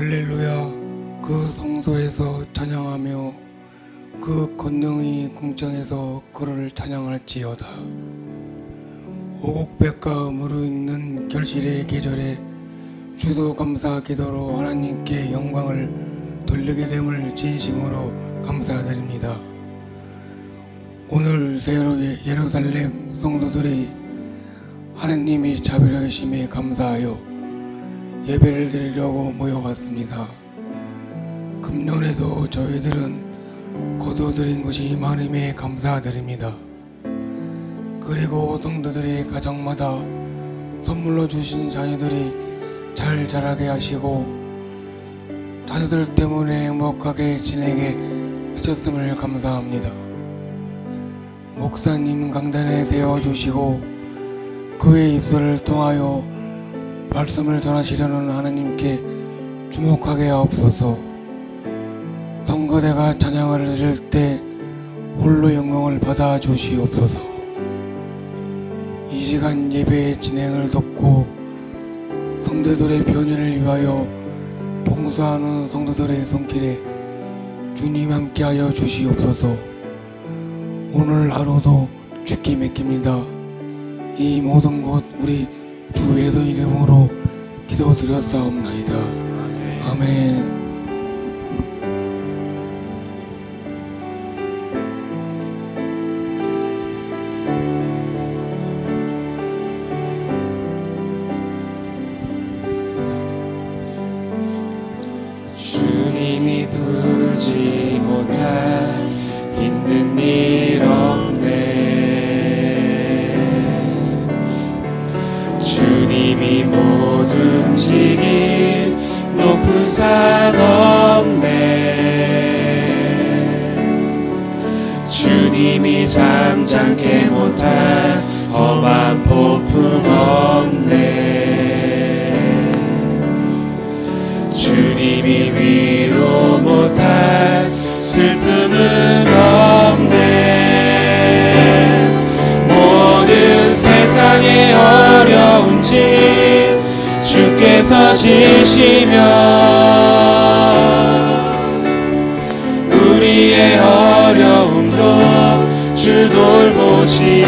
할렐루야. 그 성소에서 찬양하며 그 권능이 궁창에서 그를 찬양할지어다. 오곡백과 무르익는 결실의 계절에 추수감사 기도로 하나님께 영광을 돌리게 됨을 진심으로 감사드립니다. 오늘 새로이 예루살렘 성도들이 하나님이 자비하심에 감사하여 예배를 드리려고 모여왔습니다. 금년에도 저희들은 거둬들인 것이 많음에 감사드립니다. 그리고 성도들의 가정마다 선물로 주신 자녀들이 잘 자라게 하시고 자녀들 때문에 행복하게 지내게 하셨음을 감사합니다. 목사님 강단에 세워주시고 그의 입술을 통하여 말씀을 전하시려는 하나님께 주목하게 하옵소서. 성거대가 찬양을 드릴 때 홀로 영광을 받아 주시옵소서. 이 시간 예배의 진행을 돕고 성도들의 변화를 위하여 봉사하는 성도들의 손길에 주님 함께하여 주시옵소서. 오늘 하루도 주께 맡깁니다. 이 모든 것 우리 주 예수 이름으로 기도드렸사옵나이다. 아멘. 주님이 풀지 못할 힘든 일 없네. 주님이 못 움직일 높은 산 없네. 주님이 잠잠케 못할 험한 폭풍 없네. 주님이 위로 못할 슬픔은 없네. 모든 세상의 어려운 짐 주께서 지시면 우리의 어려움도 주 돌보시리.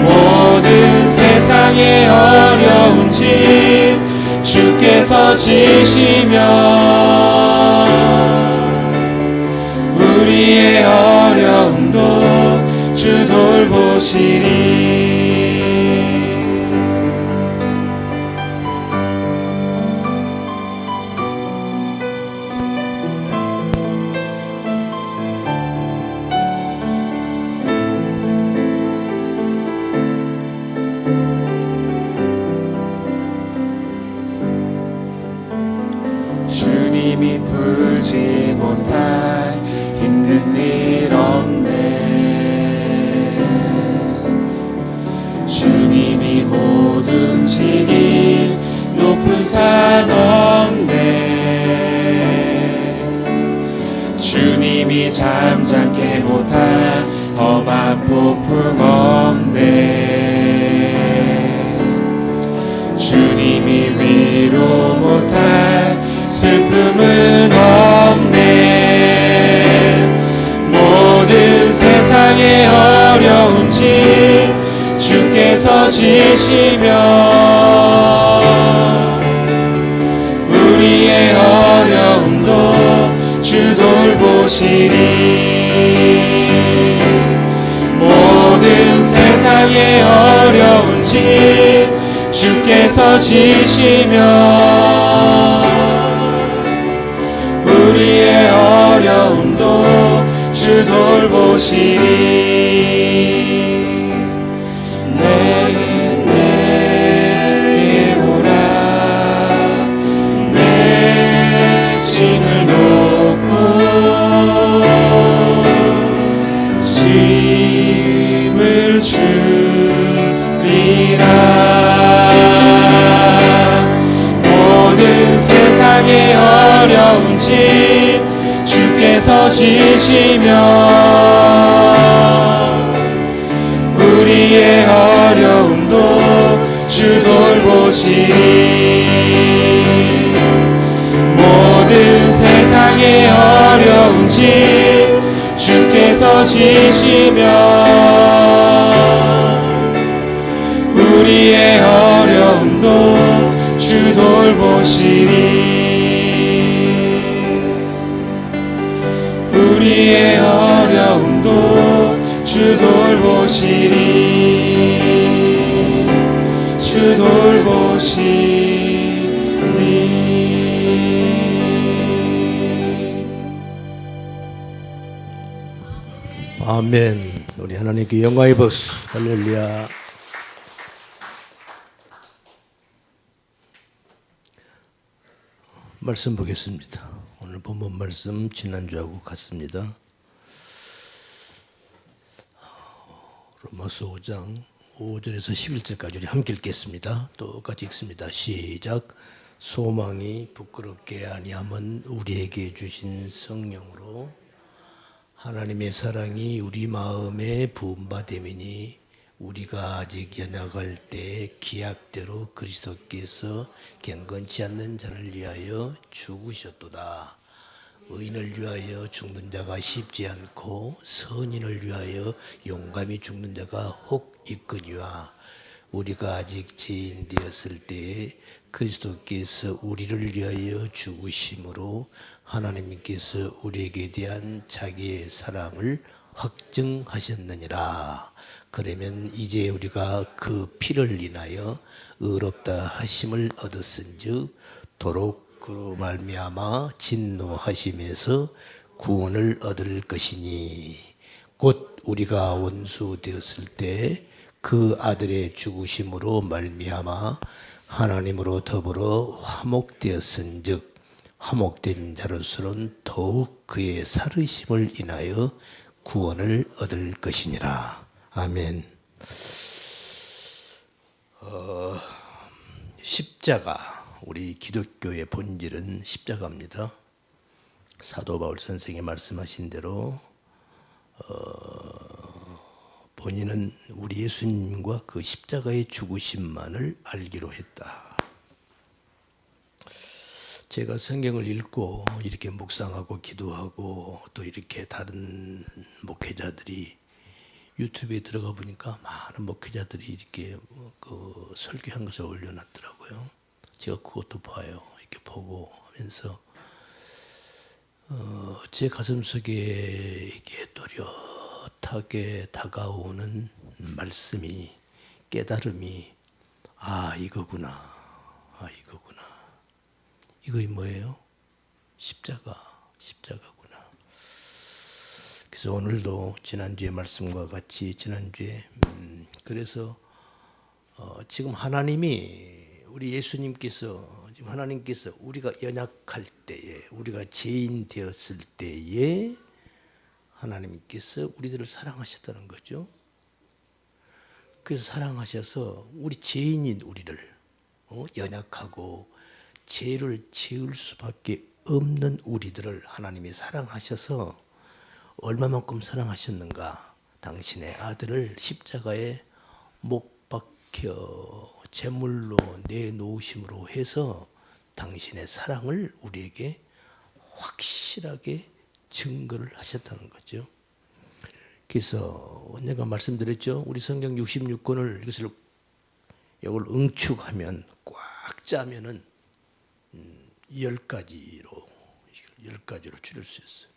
모든 세상의 어려운 짐 주께서 지시면 우리의 어려움도 주 돌보시리. 주님이 풀지 못할 힘든 일 없네. 주님이 못 움직일 높은 산 없네. 주님이 잠잠케 못할 험한 폭풍 없네. 주님이 위로 못할 슬픔은 없네. 모든 세상의 어려운 짐 주께서 지시면 우리의 어려움도 주 돌보시리. 모든 세상의 어려운 짐 주께서 지시면 우리의 어려움도 주 돌보시리. 내게 오라. 내 짐을 놓고 짐을 주리라. 모든 세상의 어려운 짐 주께서 지시면 우리의 어려움도 주 돌보시리. 지시며 우리의 어려움도 주 돌보시리 우리의 어려움도 주 돌보시리 주 돌보시리. 아멘. 우리 하나님께 영광의 박수. 할렐루야. 말씀 보겠습니다. 오늘 본문 말씀 지난주하고 같습니다. 로마서 5장 5절에서 11절까지 우리 함께 읽겠습니다. 똑같이 읽습니다. 시작. 소망이 부끄럽게 아니함은 우리에게 주신 성령으로 하나님의 사랑이 우리 마음에 부음받음이니 우리가 아직 연약할 때 기약대로 그리스도께서 경건치 않는 자를 위하여 죽으셨도다. 의인을 위하여 죽는 자가 쉽지 않고 선인을 위하여 용감히 죽는 자가 혹 있거니와 우리가 아직 죄인 되었을 때에 그리스도께서 우리를 위하여 죽으심으로 하나님께서 우리에게 대한 자기의 사랑을 확증하셨느니라. 그러면 이제 우리가 그 피를 인하여 의롭다 하심을 얻었은즉 도록 그로 말미암아 진노하심에서 구원을 얻을 것이니 곧 우리가 원수 되었을 때 그 아들의 죽으심으로 말미암아 하나님으로 더불어 화목되었은즉 화목된 자로서는 더욱 그의 살으심을 인하여 구원을 얻을 것이니라. 아멘. 십자가, 우리 기독교의 본질은 십자가입니다. 사도 바울 선생이 말씀하신 대로 본인은 우리 예수님과 그 십자가의 죽으심만을 알기로 했다. 제가 성경을 읽고 이렇게 묵상하고 기도하고 또 이렇게 다른 목회자들이 유튜브에 들어가 보니까 많은 목회자들이 이렇게 그 설교한 것을 올려놨더라고요. 제가 그것도 봐요. 이렇게 보고 하면서 제 가슴 속에 이렇게 또렷하게 다가오는 말씀이, 깨달음이, 아 이거구나, 아 이거구나. 이거 뭐예요? 십자가구나. 그래서 오늘도 지난주의 말씀과 같이 지난주에 그래서 지금 하나님이 우리 예수님께서 지금 하나님께서 우리가 연약할 때에 우리가 죄인 되었을 때에 하나님께서 우리들을 사랑하셨다는 거죠. 그래서 사랑하셔서 우리 죄인인 우리를 연약하고 죄를 지을 수밖에 없는 우리들을 하나님이 사랑하셔서 얼마만큼 사랑하셨는가. 당신의 아들을 십자가에 못 박혀 제물로 내놓으심으로 해서 당신의 사랑을 우리에게 확실하게 증거를 하셨다는 거죠. 그래서 내가 말씀드렸죠. 우리 성경 66권을 이것을 이걸 응축하면 꽉 짜면은 10가지로 줄일 수 있어요.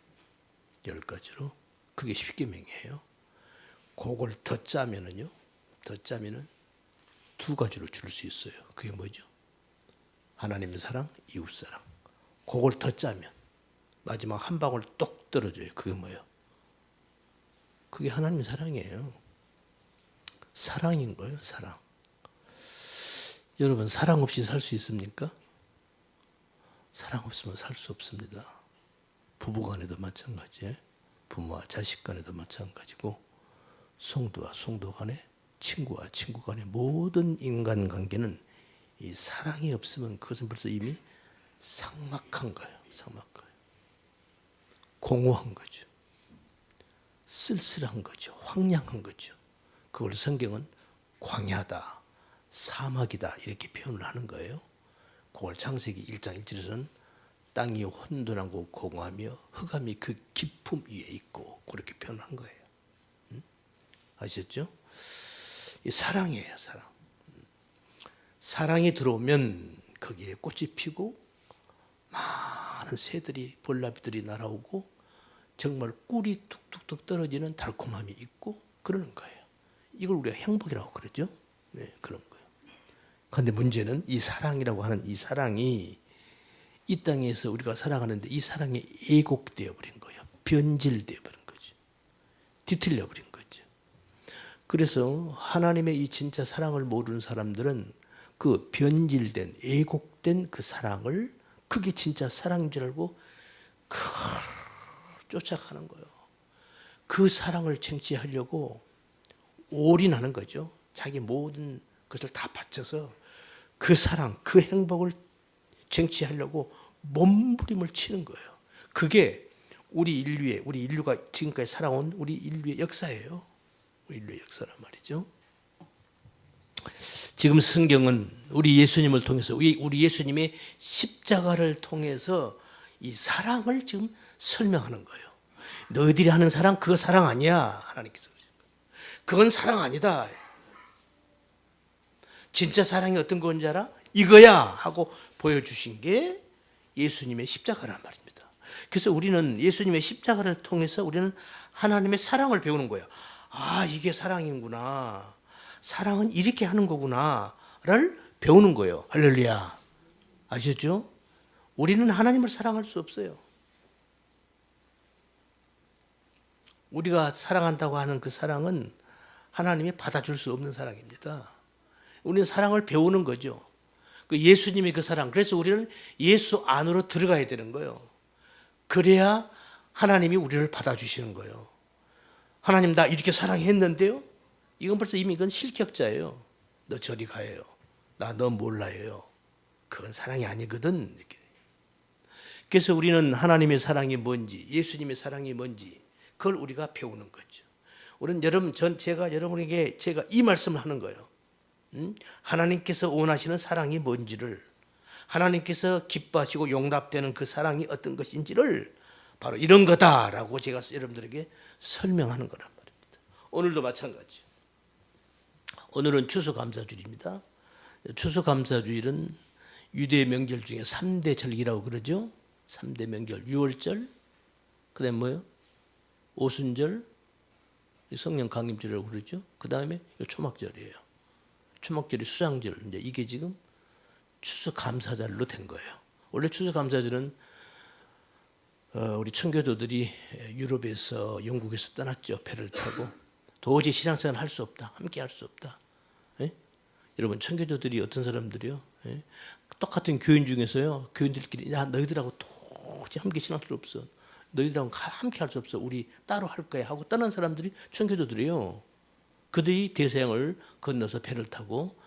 10가지로. 그게 십계명이에요. 그걸 더 짜면은요. 더 짜면은 2가지로 줄일 수 있어요. 그게 뭐죠? 하나님의 사랑, 이웃 사랑. 그걸 더 짜면 마지막 한 방울 똑 떨어져요. 그게 뭐예요? 그게 하나님의 사랑이에요. 사랑인 거예요. 사랑. 여러분 사랑 없이 살 수 있습니까? 사랑 없으면 살 수 없습니다. 부부간에도 마찬가지예요. 부모와 자식 간에도 마찬가지고 성도와 성도 간에 친구와 친구 간의 모든 인간관계는 이 사랑이 없으면 그것은 벌써 이미 삭막한 거예요. 삭막한 거예요. 공허한 거죠. 쓸쓸한 거죠. 황량한 거죠. 그걸 성경은 광야다, 사막이다 이렇게 표현을 하는 거예요. 그걸 창세기 1장 1절에서는 땅이 혼돈하고 공허하며 흑암이 그 깊음 위에 있고 그렇게 표현한 거예요. 아셨죠? 이 사랑이에요, 사랑. 사랑이 들어오면 거기에 꽃이 피고 많은 새들이 볼나비들이 날아오고 정말 꿀이 툭툭툭 떨어지는 달콤함이 있고 그러는 거예요. 이걸 우리가 행복이라고 그러죠. 네, 그런 거예요. 그런데 문제는 이 사랑이라고 하는 이 사랑이 이 땅에서 우리가 살아가는데 이 사랑이 애곡되어 버린 거예요. 변질되어 버린 거죠. 뒤틀려 버린 거죠. 그래서 하나님의 이 진짜 사랑을 모르는 사람들은 그 변질된 애곡된 그 사랑을 그게 진짜 사랑인 줄 알고 그걸 쫓아가는 거예요. 그 사랑을 쟁취하려고 올인하는 거죠. 자기 모든 것을 다 바쳐서 그 사랑, 그 행복을 쟁취하려고 몸부림을 치는 거예요. 그게 우리 인류가 지금까지 살아온 우리 인류의 역사예요. 우리 인류의 역사란 말이죠. 지금 성경은 우리 예수님을 통해서 우리 예수님의 십자가를 통해서 이 사랑을 지금 설명하는 거예요. 너희들이 하는 사랑 그거 사랑 아니야. 하나님께서 그건 사랑 아니다. 진짜 사랑이 어떤 건지 알아? 이거야 하고 보여주신 게 예수님의 십자가란 말입니다. 그래서 우리는 예수님의 십자가를 통해서 우리는 하나님의 사랑을 배우는 거예요. 아, 이게 사랑이구나. 사랑은 이렇게 하는 거구나를 배우는 거예요. 할렐루야. 아셨죠? 우리는 하나님을 사랑할 수 없어요. 우리가 사랑한다고 하는 그 사랑은 하나님이 받아줄 수 없는 사랑입니다. 우리는 사랑을 배우는 거죠. 그 예수님의 그 사랑. 그래서 우리는 예수 안으로 들어가야 되는 거예요. 그래야 하나님이 우리를 받아주시는 거예요. 하나님 나 이렇게 사랑했는데요. 이건 벌써 이미 이건 실격자예요. 너 저리 가요. 나 너 몰라요. 그건 사랑이 아니거든. 이렇게. 그래서 우리는 하나님의 사랑이 뭔지, 예수님의 사랑이 뭔지 그걸 우리가 배우는 거죠. 우리는 제가 여러분에게 제가 이 말씀을 하는 거예요. 하나님께서 원하시는 사랑이 뭔지를, 하나님께서 기뻐하시고 용납되는 그 사랑이 어떤 것인지를 바로 이런 거다라고 제가 여러분들에게 설명하는 거란 말입니다. 오늘도 마찬가지죠. 오늘은 추수감사주일입니다. 추수감사주일은 유대 명절 중에 3대 절기라고 그러죠. 3대 명절, 유월절, 그 다음에 뭐요? 오순절, 성령 강림절이라고 그러죠. 그 다음에 초막절이에요. 초막절이 수장절, 이제 이게 지금 추수감사절로 된 거예요. 원래 추수감사절은 우리 청교도들이 유럽에서 영국에서 떠났죠. 배를 타고 도저히 신앙생활을 할 수 없다. 함께 할 수 없다. 예? 여러분 청교도들이 어떤 사람들이요? 예? 똑같은 교인 중에서요. 교인들끼리 야 너희들하고 도저히 함께 신앙할 수 없어. 너희들하고 함께 할 수 없어. 우리 따로 할 거야 하고 떠난 사람들이 청교도들이에요. 그들이 대서양을 건너서 배를 타고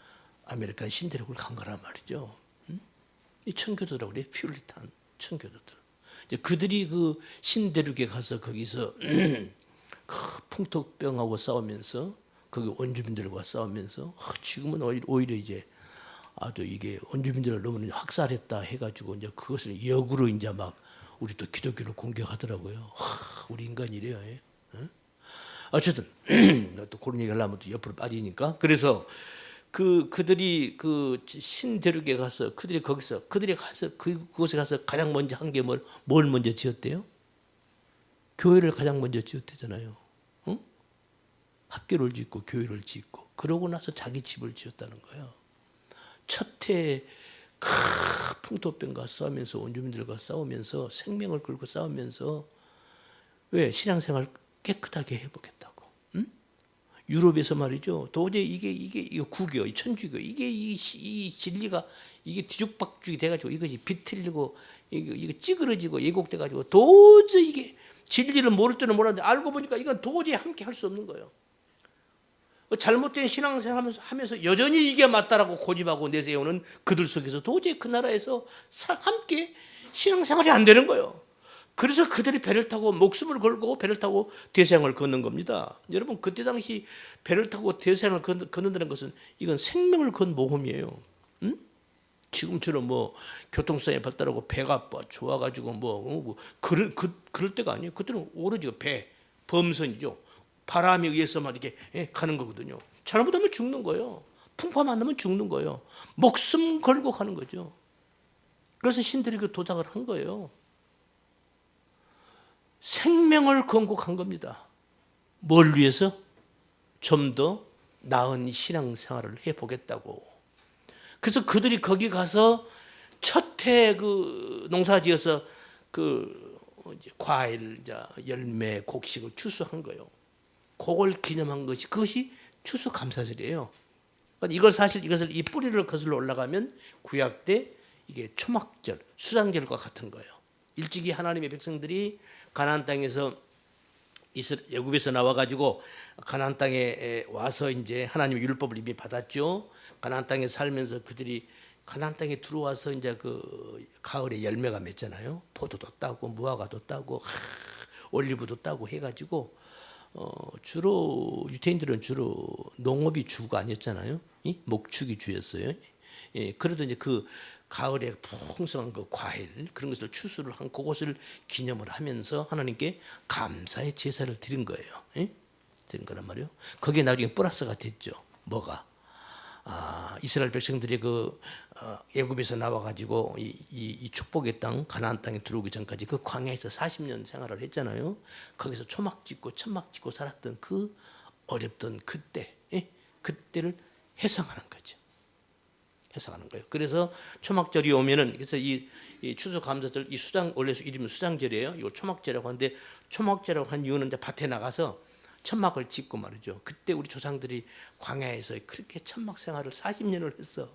아메리칸 신대륙을 간 거란 말이죠. 이 청교도라고 그래요. 퓨리탄 청교도들. 이제 그들이 그 신대륙에 가서 거기서 그 풍토병하고 싸우면서 거기 원주민들과 싸우면서 지금은 오히려 이제 아주 이게 원주민들을 너무 학살했다 해가지고 이제 그것을 역으로 이제 막 우리 또 기독교를 공격하더라고요. 우리 인간이 이래요. 예? 어쨌든 또 그런 얘기 하려면 또 옆으로 빠지니까. 그래서 그들이 그 신대륙에 가서 그들이 가서 그곳에 가서 가장 먼저 한 게 뭘 먼저 지었대요? 교회를 가장 먼저 지었대잖아요. 응? 학교를 짓고 교회를 짓고 그러고 나서 자기 집을 지었다는 거예요. 첫해 풍토병과 싸우면서 원주민들과 싸우면서 생명을 걸고 싸우면서 왜 신앙생활 깨끗하게 해보겠다고. 응? 유럽에서 말이죠. 도저히 이게 국교, 이 천주교 이 진리가 이게 뒤죽박죽이 돼가지고 이것이 비틀리고 이거 찌그러지고 예곡돼가지고 도저히 이게 진리를 모를 때는 몰랐는데 알고 보니까 이건 도저히 함께 할 수 없는 거예요. 잘못된 신앙생활 하면서 여전히 이게 맞다라고 고집하고 내세우는 그들 속에서 도저히 그 나라에서 함께 신앙생활이 안 되는 거예요. 그래서 그들이 배를 타고 목숨을 걸고 배를 타고 대서양을 걷는 겁니다. 여러분 그때 당시 배를 타고 대서양을 걷는다는 것은 이건 생명을 건 모험이에요. 응? 지금처럼 뭐 교통수단이 발달하고 배가 좋아가지고 그럴 때가 아니에요. 그때는 오로지 배 범선이죠. 바람에 의해서만 이렇게 가는 거거든요. 잘못하면 죽는 거예요. 풍파 만나면 죽는 거예요. 목숨 걸고 가는 거죠. 그래서 신들이 그 도작을 한 거예요. 생명을 건국한 겁니다. 뭘 위해서? 좀 더 나은 신앙생활을 해보겠다고. 그래서 그들이 거기 가서 첫해 그 농사지어서 그 과일, 열매, 곡식을 추수한 거예요. 그걸 기념한 것이, 그것이 추수감사절이에요. 이것을 이 뿌리를 거슬러 올라가면 구약 때 이게 초막절, 수장절과 같은 거예요. 일찍이 하나님의 백성들이 가나안 땅에서 애굽에서 나와 가지고 가나안 땅에 와서 이제 하나님의 율법을 이미 받았죠. 가나안 땅에 살면서 그들이 가나안 땅에 들어와서 이제 그 가을에 열매가 맺잖아요. 포도도 따고 무화과도 따고 올리브도 따고 해가지고 주로 유태인들은 주로 농업이 주가 아니었잖아요. 목축이 주였어요. 그래도 이제 그 가을에 풍성한 그 과일 그런 것을 추수를 한 그것을 기념을 하면서 하나님께 감사의 제사를 드린 거예요. 드린 거란 말이에요. 거기에 나중에 플러스가 됐죠. 뭐가? 이스라엘 백성들이 그 애굽에서 나와 가지고 이 축복의 땅 가나안 땅에 들어오기 전까지 그 광야에서 40년 생활을 했잖아요. 거기서 초막 짓고 천막 짓고 살았던 그 어렵던 그때를 회상하는 거죠. 회상하는 거예요. 그래서 초막절이 오면은 그래서 이 추수감사절 이 수장 원래 이름은 수장절이에요. 이걸 초막절이라고 하는데 초막절이라고 한 이유는 이제 밭에 나가서 천막을 짓고 말이죠. 그때 우리 조상들이 광야에서 그렇게 천막 생활을 40년을 했어.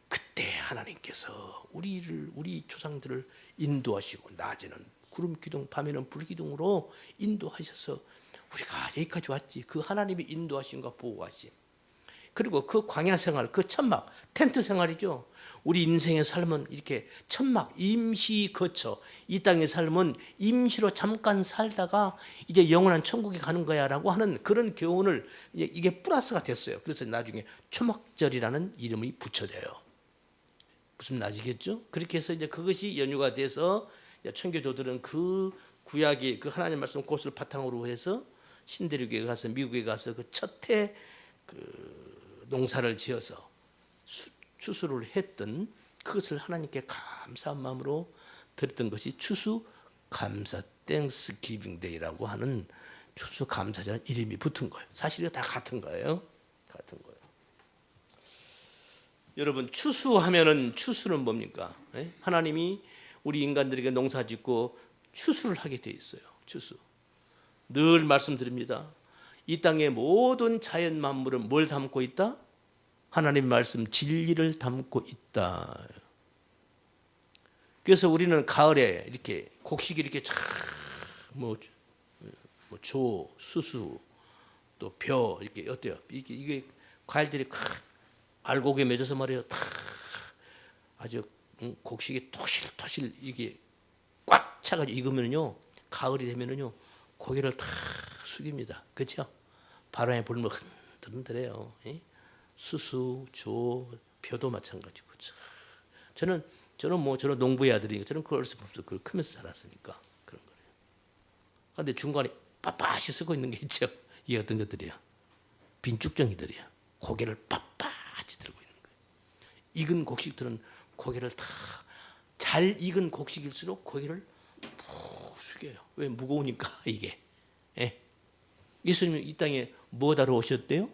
그때 하나님께서 우리 조상들을 인도하시고 낮에는 구름 기둥, 밤에는 불 기둥으로 인도하셔서 우리가 여기까지 왔지. 그 하나님의 인도하심과 보호하심. 그리고 그 광야 생활, 그 천막, 텐트 생활이죠. 우리 인생의 삶은 이렇게 천막, 임시 거처, 이 땅의 삶은 임시로 잠깐 살다가 이제 영원한 천국에 가는 거야라고 하는 그런 교훈을 이게 플러스가 됐어요. 그래서 나중에 초막절이라는 이름이 붙여져요. 무슨 아시겠죠? 그렇게 해서 이제 그것이 연유가 돼서 청교도들은 그 구약의 그 하나님 말씀 그것을 바탕으로 해서 신대륙에 가서 미국에 가서 그 첫해 그 농사를 지어서 추수를 했던 그것을 하나님께 감사한 마음으로 드렸던 것이 추수 감사 땡스기빙 데이라고 하는 추수 감사절 이름이 붙은 거예요. 사실 다 같은 거예요. 같은 거예요. 여러분 추수하면은 추수는 뭡니까? 하나님이 우리 인간들에게 농사짓고 추수를 하게 돼 있어요. 추수. 늘 말씀드립니다. 이 땅의 모든 자연 만물은 뭘 담고 있다? 하나님 말씀 진리를 담고 있다. 그래서 우리는 가을에 이렇게 곡식이 이렇게 조, 수수, 또 벼 이렇게 어때요? 이게 과일들이 알곡에 맺어서 말이에요. 아주 곡식이 토실토실 이게 꽉 차가지고 익으면요 가을이 되면은요 고개를 다 숙입니다. 그렇죠? 바람에 불면 흔들흔들해요. 수수, 조, 벼도 마찬가지고. 저는 농부의 아들이니까 저는 그걸 어렸을 때부터 그걸 크면서 살았으니까 그런 거예요. 그런데 중간에 빳빳이 쓰고 있는 게 있죠. 이게 어떤 것들이야? 빈죽정이들이야. 고개를 빳빳이 들고 있는 거예요. 익은 곡식들은 고개를 다 잘 익은 곡식일수록 고개를 푹 숙여요. 왜? 무거우니까 이게. 예수님은 이 땅에 뭐 하러 오셨대요?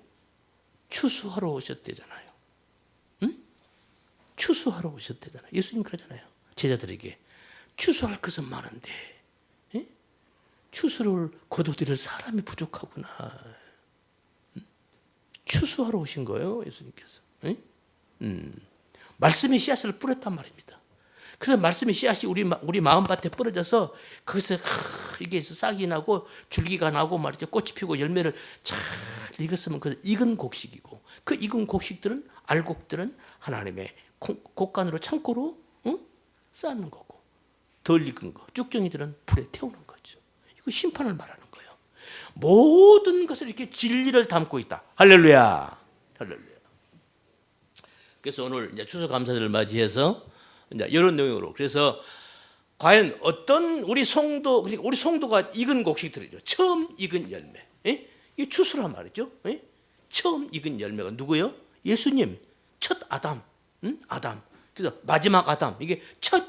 추수하러 오셨대잖아요. 응? 추수하러 오셨대잖아요. 예수님 그러잖아요. 제자들에게 추수할 것은 많은데 추수를 거두드릴 사람이 부족하구나. 추수하러 오신 거예요. 예수님께서. 말씀의 씨앗을 뿌렸단 말입니다. 그래서 말씀의 씨앗이 우리 마음밭에 뿌려져서 거기서 이게 싹이 나고 줄기가 나고 말이죠. 꽃이 피고 열매를 잘 익었으면 그 익은 곡식이고 그 익은 곡식들은 알곡들은 하나님의 곡간으로 창고로 쌓는 거고 덜 익은 거 쭉정이들은 불에 태우는 거죠. 이거 심판을 말하는 거예요. 모든 것을 이렇게 진리를 담고 있다. 할렐루야. 할렐루야. 그래서 오늘 이제 추수감사절을 맞이해서 이제 이런 내용으로 그래서 과연 어떤 우리 송도가 익은 곡식들이죠. 처음 익은 열매. 예? 이게 추수란 말이죠. 예? 처음 익은 열매가 누구요? 예수님, 첫 아담, 응? 아담. 그래서 마지막 아담, 이게 첫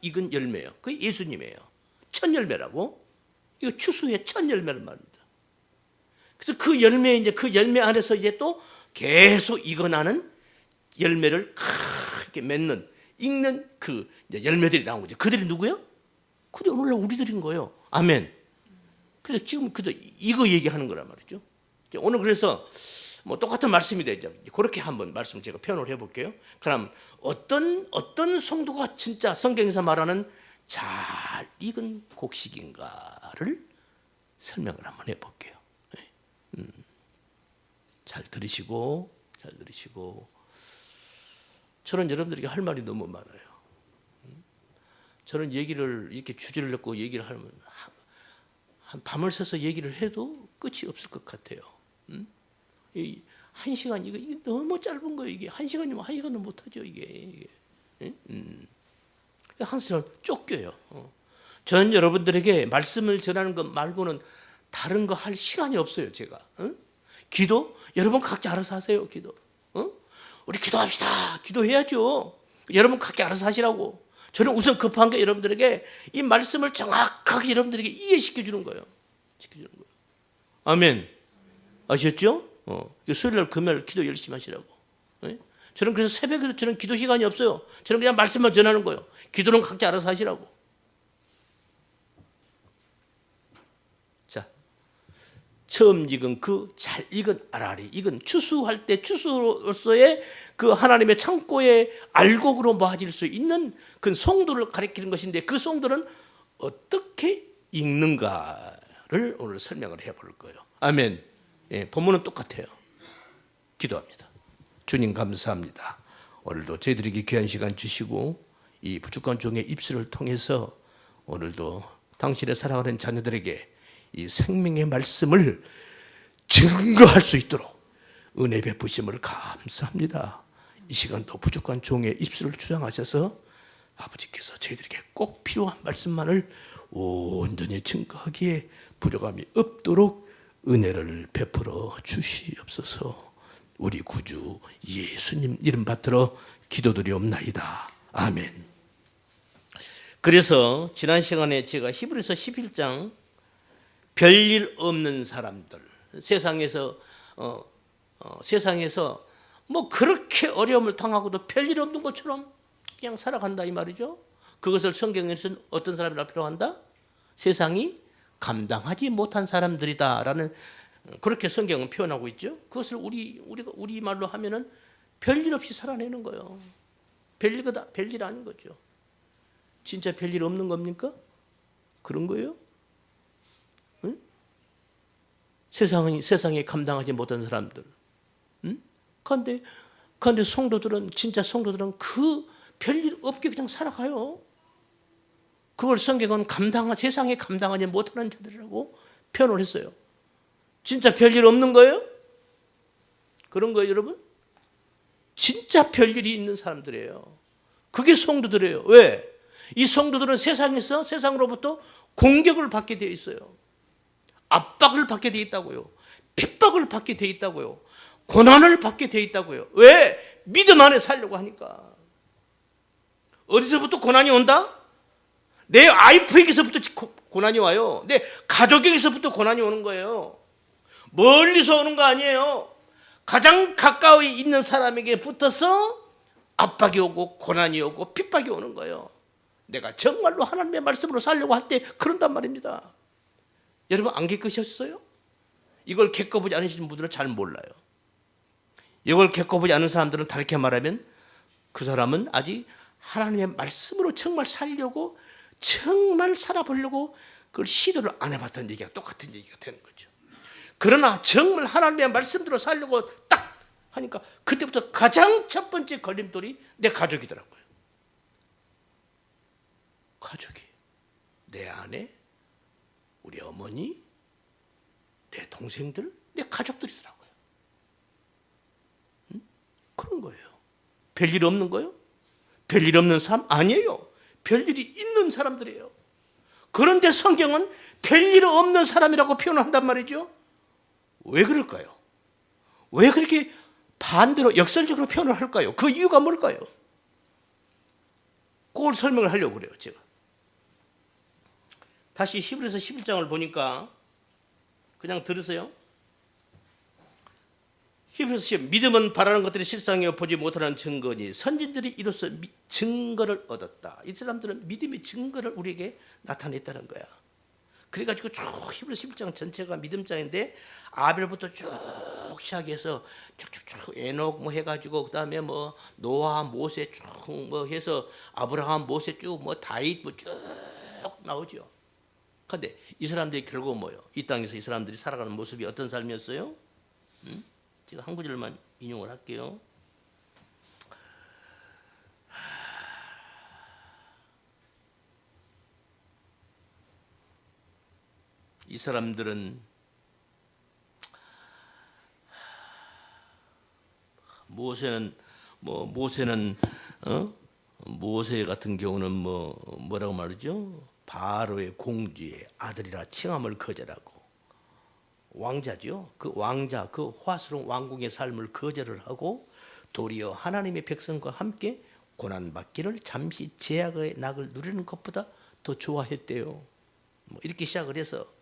익은 열매예요. 그게 예수님이에요. 첫 열매라고. 이거 추수의 첫 열매란 말입니다. 그래서 그 열매, 이제 그 열매 안에서 이제 또 계속 익어나는 열매를 크게 맺는, 익는 그 이제 열매들이 나온 거죠. 그들이 누구요? 그들이 오늘날 우리들인 거예요. 아멘. 그래서 지금 그저 이거 얘기하는 거란 말이죠. 오늘 그래서 뭐 똑같은 말씀이 되죠. 그렇게 한번 말씀 제가 표현을 해볼게요. 그럼 어떤 성도가 진짜 성경에서 말하는 잘 익은 곡식인가를 설명을 한번 해볼게요. 잘 들으시고. 저는 여러분들에게 할 말이 너무 많아요. 저는 얘기를 이렇게 주제를 넣고 얘기를 하면 한 밤을 새서 얘기를 해도 끝이 없을 것 같아요. 이 1시간 이게 너무 짧은 거예요. 이게 1시간이면 1시간도 못 하죠. 이게. 항상 쫓겨요. 저는 여러분들에게 말씀을 전하는 것 말고는 다른 거 할 시간이 없어요. 제가. 기도 여러분 각자 알아서 하세요. 기도. 우리 기도합시다. 기도해야죠. 여러분 각자 알아서 하시라고. 저는 우선 급한 게 여러분들에게 이 말씀을 정확하게 여러분들에게 이해시켜 주는 거예요. 아멘. 아셨죠? 수요일 금요일 기도 열심히 하시라고. 저는 그래서 새벽에도 저는 기도 시간이 없어요. 저는 그냥 말씀만 전하는 거예요. 기도는 각자 알아서 하시라고. 자, 처음 익은 그 잘 익은 알알이 익은 추수할 때 추수로서의 그 하나님의 창고에 알곡으로 모아질 수 있는 그 송도를 가리키는 것인데, 그 송도는 어떻게 익는가를 오늘 설명을 해볼 거예요. 아멘. 예, 본문은 똑같아요. 기도합니다. 주님 감사합니다. 오늘도 저희들에게 귀한 시간 주시고 이 부족한 종의 입술을 통해서 오늘도 당신의 사랑하는 자녀들에게 이 생명의 말씀을 증거할 수 있도록 은혜 베푸심을 감사합니다. 이 시간도 부족한 종의 입술을 주장하셔서 아버지께서 저희들에게 꼭 필요한 말씀만을 온전히 증거하기에 부족함이 없도록 은혜를 베풀어 주시옵소서. 우리 구주 예수님 이름 받들어 기도드리옵나이다. 아멘. 그래서 지난 시간에 제가 히브리서 11장 별일 없는 사람들, 세상에서 뭐 그렇게 어려움을 당하고도 별일 없는 것처럼 그냥 살아간다 이 말이죠. 그것을 성경에서는 어떤 사람이라고 표현한다? 세상이 감당하지 못한 사람들이다라는, 그렇게 성경은 표현하고 있죠. 그것을 우리 말로 하면은 별일 없이 살아내는 거예요. 별일 아닌 거죠. 진짜 별일 없는 겁니까? 그런 거예요? 응? 세상에 감당하지 못한 사람들. 응? 그런데 진짜 성도들은 그 별일 없게 그냥 살아가요. 그걸 성경은 세상에 감당하지 못하는 자들이라고 표현을 했어요. 진짜 별일 없는 거예요? 그런 거예요, 여러분? 진짜 별일이 있는 사람들이에요. 그게 성도들이에요. 왜? 이 성도들은 세상으로부터 공격을 받게 되어 있어요. 압박을 받게 되어 있다고요. 핍박을 받게 되어 있다고요. 고난을 받게 되어 있다고요. 왜? 믿음 안에 살려고 하니까. 어디서부터 고난이 온다? 내 와이프에게서부터 고난이 와요. 내 가족에게서부터 고난이 오는 거예요. 멀리서 오는 거 아니에요. 가장 가까이 있는 사람에게 붙어서 압박이 오고 고난이 오고 핍박이 오는 거예요. 내가 정말로 하나님의 말씀으로 살려고 할 때 그런단 말입니다. 여러분 안 겪으셨어요? 이걸 겪어보지 않으신 분들은 잘 몰라요. 이걸 겪어보지 않은 사람들은 다르게 말하면 그 사람은 아직 하나님의 말씀으로 정말 살려고, 정말 살아보려고 그걸 시도를 안 해봤다는 얘기가 똑같은 얘기가 되는 거죠. 그러나 정말 하나님의 말씀대로 살려고 딱 하니까 그때부터 가장 첫 번째 걸림돌이 내 가족이더라고요. 가족이, 내 아내, 우리 어머니, 내 동생들, 내 가족들이더라고요. 그런 거예요. 별일 없는 거예요? 별일 없는 사람? 아니에요. 별일이 있는 사람들이에요. 그런데 성경은 별일 없는 사람이라고 표현한단 말이죠. 왜 그럴까요? 왜 그렇게 반대로 역설적으로 표현을 할까요? 그 이유가 뭘까요? 그걸 설명을 하려고 그래요, 제가. 다시 히브리서 11장을 보니까 그냥 들으세요. 히브리서 10, 믿음은 바라는 것들이 실상이요 보지 못하는 증거니 선진들이 이로써 증거를 얻었다. 이 사람들은 믿음의 증거를 우리에게 나타냈다는 거야. 그래가지고 쭉 히브리서 11장 전체가 믿음장인데 아벨부터 쭉 시작해서 쭉쭉쭉 에녹 뭐 해가지고 그 다음에 뭐 노아 모세 쭉 뭐 해서 아브라함 모세 쭉 뭐 다윗 뭐 쭉 나오죠. 그런데 이 사람들이 결국 뭐요? 이 땅에서 이 사람들이 살아가는 모습이 어떤 삶이었어요? 제가 한 구절만 인용을 할게요. 이 사람들은 모세 같은 경우는 뭐라고 말하죠? 바로의 공주의 아들이라 칭함을 거절하고 왕자죠. 그 왕자, 그 화스러운 왕궁의 삶을 거절을 하고 도리어 하나님의 백성과 함께 고난받기를 잠시 제약의 낙을 누리는 것보다 더 좋아했대요. 뭐 이렇게 시작을 해서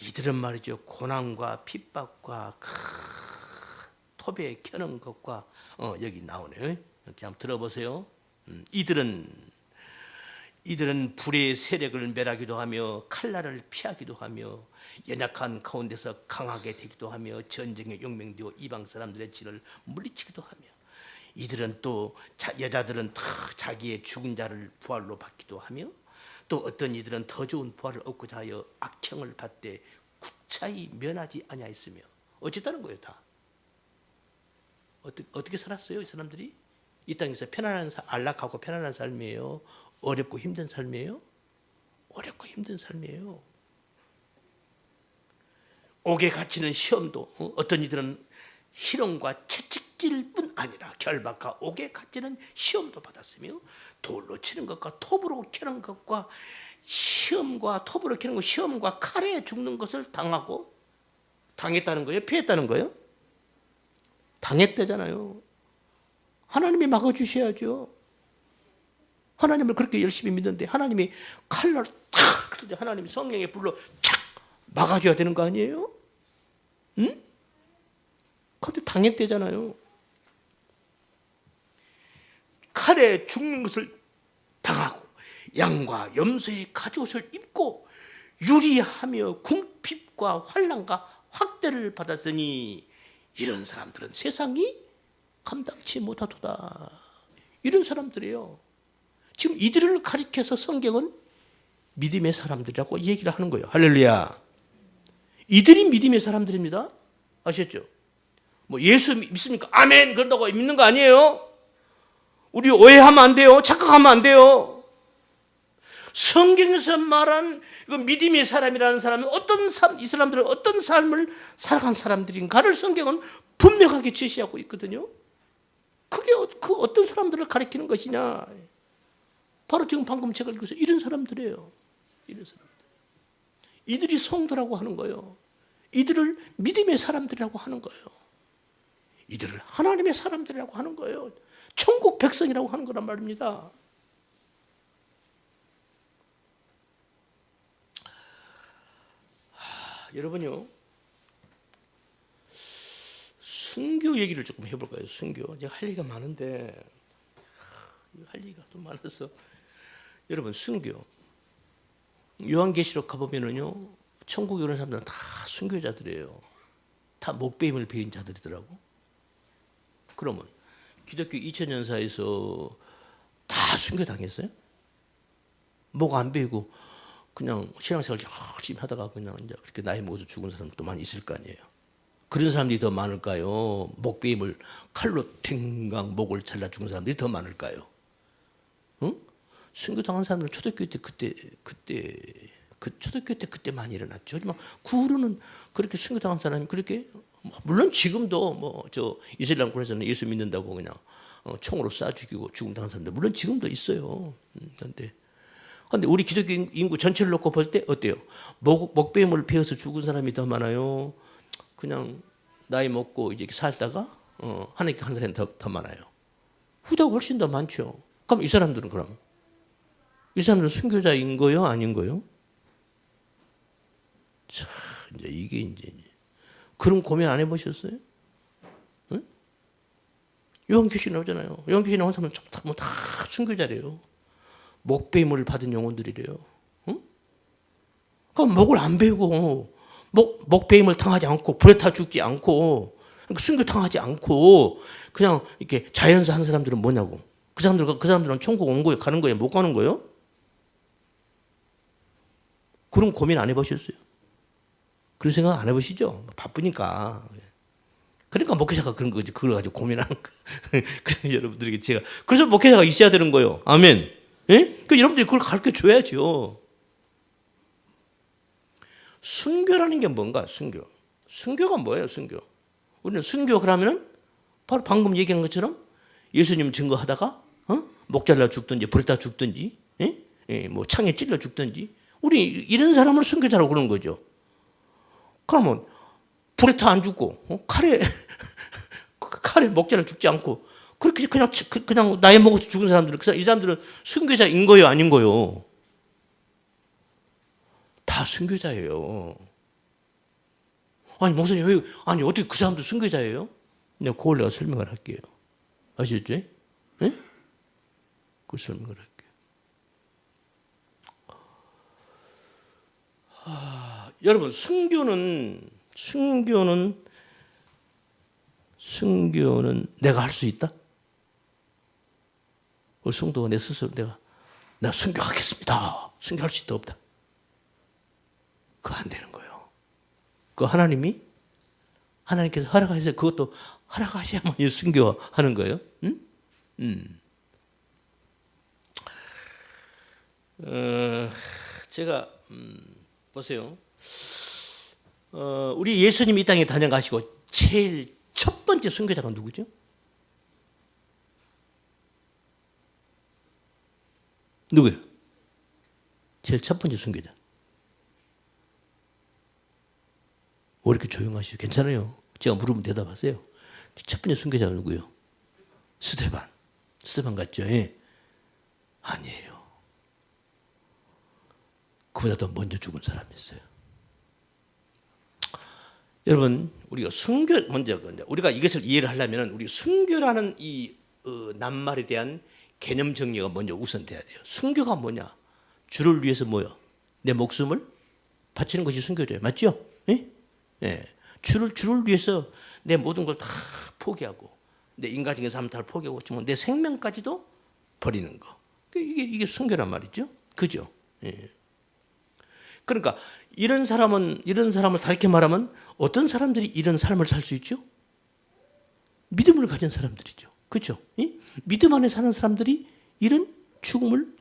이들은 말이죠. 고난과 핍박과 톱에 켜는 것과 여기 나오네요. 이렇게 한번 들어보세요. 이들은 불의 세력을 멸하기도 하며 칼날을 피하기도 하며 연약한 가운데서 강하게 되기도 하며 전쟁에 용맹되어 이방 사람들의 진을 물리치기도 하며 이들은 또 여자들은 다 자기의 죽은 자를 부활로 받기도 하며 또 어떤 이들은 더 좋은 부활을 얻고자 하여 악형을 받되 구차히 면하지 아니하였으며 어쨌다는 거예요. 다 어떻게 살았어요? 이 사람들이 이 땅에서 편안한 안락하고 편안한 삶이에요? 어렵고 힘든 삶이에요? 어렵고 힘든 삶이에요. 옥에 갇히는 시험도 어떤 이들은 희롱과 채찍질뿐 아니라 결박과 옥에 갇히는 시험도 받았으며 돌로 치는 것과 톱으로 캐는 것과 시험과 톱으로 캐는 것 시험과 칼에 죽는 것을 당했다는 거예요? 피했다는 거예요? 당했대잖아요. 하나님이 막아주셔야죠. 하나님을 그렇게 열심히 믿는데 하나님이 칼날 탁 그런데 하나님이 성령의 불로 착 막아줘야 되는 거 아니에요? 응? 그런데 당했대잖아요. 칼에 죽는 것을 당하고 양과 염소의 가죽옷을 입고 유리하며 궁핍과 환난과 학대를 받았으니 이런 사람들은 세상이 감당치 못하도다. 이런 사람들이에요. 지금 이들을 가리켜서 성경은 믿음의 사람들이라고 얘기를 하는 거예요. 할렐루야. 이들이 믿음의 사람들입니다. 아셨죠? 뭐 예수 믿습니까? 아멘 그런다고 믿는 거 아니에요. 우리 오해하면 안 돼요. 착각하면 안 돼요. 성경에서 말한 믿음의 사람이라는 사람은 이 사람들은 어떤 삶을 살아간 사람들인가를 성경은 분명하게 제시하고 있거든요. 그게 그 어떤 사람들을 가리키는 것이냐? 바로 지금 방금 제가 읽어서 이런 사람들이에요. 이런 사람들. 이들이 성도라고 하는 거예요. 이들을 믿음의 사람들이라고 하는 거예요. 이들을 하나님의 사람들이라고 하는 거예요. 천국 백성이라고 하는 거란 말입니다. 여러분요, 순교 얘기를 조금 해볼까요? 순교. 제가 할 얘기가 많은데 할 얘기가 또 많아서 여러분 순교. 요한계시록 가보면은요, 천국에 오는 사람들은 다 순교자들이에요. 다 목배임을 배인 자들이더라고. 그러면 기독교 2000년사에서 다 순교당했어요? 목 안 베이고 그냥 신앙생활 열심히 하다가 그냥 이제 그렇게 나이 먹어서 죽은 사람도 많이 있을 거 아니에요. 그런 사람들이 더 많을까요? 목베임을 칼로 탱강 목을 잘라 죽은 사람들이 더 많을까요? 응? 순교당한 사람들은 초대교회 때 초대교회 때 그때 많이 일어났죠. 하지만 그 후로는 그렇게 순교당한 사람이 그렇게 물론 지금도 저 이슬람권에서는 예수 믿는다고 그냥 총으로 쏴 죽이고 죽음당한 사람들 물론 지금도 있어요. 그런데 우리 기독교 인구 전체를 놓고 볼 때 어때요? 목배임을 베어서 죽은 사람이 더 많아요? 그냥 나이 먹고 이제 살다가 하나님께 한 사람이 더 많아요. 후자가 훨씬 더 많죠. 그럼 이 사람들은 이 사람들은 순교자인 거요, 아닌 거요? 참 이제 이게 그런 고민 안 해보셨어요? 응? 요한귀신 나오잖아요. 요한귀신 나온 사람은 다 순교자래요. 목배임을 받은 영혼들이래요. 응? 그럼 목을 안 베고 목배임을 당하지 않고 불에 타 죽지 않고 순교 당하지 않고 그냥 이렇게 자연사 한 사람들은 뭐냐고? 그 사람들은 천국 온 거예요? 가는 거예요? 못 가는 거예요? 그런 고민 안 해보셨어요? 그런 생각 안 해보시죠? 바쁘니까. 그러니까 목회자가 그런 거지. 그걸 가지고 고민하는 거. 그래서 여러분들에게 제가 그래서 목회자가 있어야 되는 거예요. 아멘. 예? 그러니까 여러분들이 그걸 가르쳐 줘야죠. 순교라는 게 뭔가? 순교가 뭐예요? 순교. 우리는 순교 그러면은 바로 방금 얘기한 것처럼 예수님 증거하다가 목 잘라 죽든지 불에다 죽든지 뭐 창에 찔러 죽든지 우리 이런 사람을 순교자라고 그러는 거죠. 그러면 불에 타 안 죽고 칼에 목 잘라 죽지 않고 그렇게 그냥 나이 먹어서 죽은 사람들은 이 사람들은 순교자인 거예요, 아닌 거예요? 다 순교자예요. 아니 목사님 아니 어떻게 그 사람도 순교자예요? 내가 그걸 내가 설명을 할게요. 아시겠죠? 예? 그 설명을 할게요. 여러분 순교는 내가 할 수 있다? 우리 성도가 내 스스로 내가 순교하겠습니다. 순교할 수 있다 없다? 그거 안 되는 거예요. 그 하나님께서 허락하셔서 그것도 허락하셔야만 순교하는 거예요. 응? 제가 보세요. 우리 예수님이 이 땅에 다녀가시고 제일 첫 번째 순교자가 누구죠? 누구예요? 제일 첫 번째 순교자. 왜 이렇게 조용하시죠? 괜찮아요. 제가 물으면 대답하세요. 첫 번째 순교자가 누구예요? 스데반 같죠? 예. 아니에요. 그보다 더 먼저 죽은 사람이 있어요. 여러분, 우리가 우리가 이것을 이해를 하려면 우리 순교라는 이 낱말에 대한 개념 정리가 먼저 우선돼야 돼요. 순교가 뭐냐? 주를 위해서 뭐요? 내 목숨을 바치는 것이 순교죠. 맞죠? 예? 예. 주를 위해서 내 모든 걸 다 포기하고 내 인간적인 삶을 다 포기하고 내 생명까지도 버리는 거. 이게 순교란 말이죠. 그죠? 예. 그러니까 이런 사람을 다르게 말하면 어떤 사람들이 이런 삶을 살 수 있죠? 믿음을 가진 사람들이죠. 그렇죠? 믿음 안에 사는 사람들이 그런 죽음을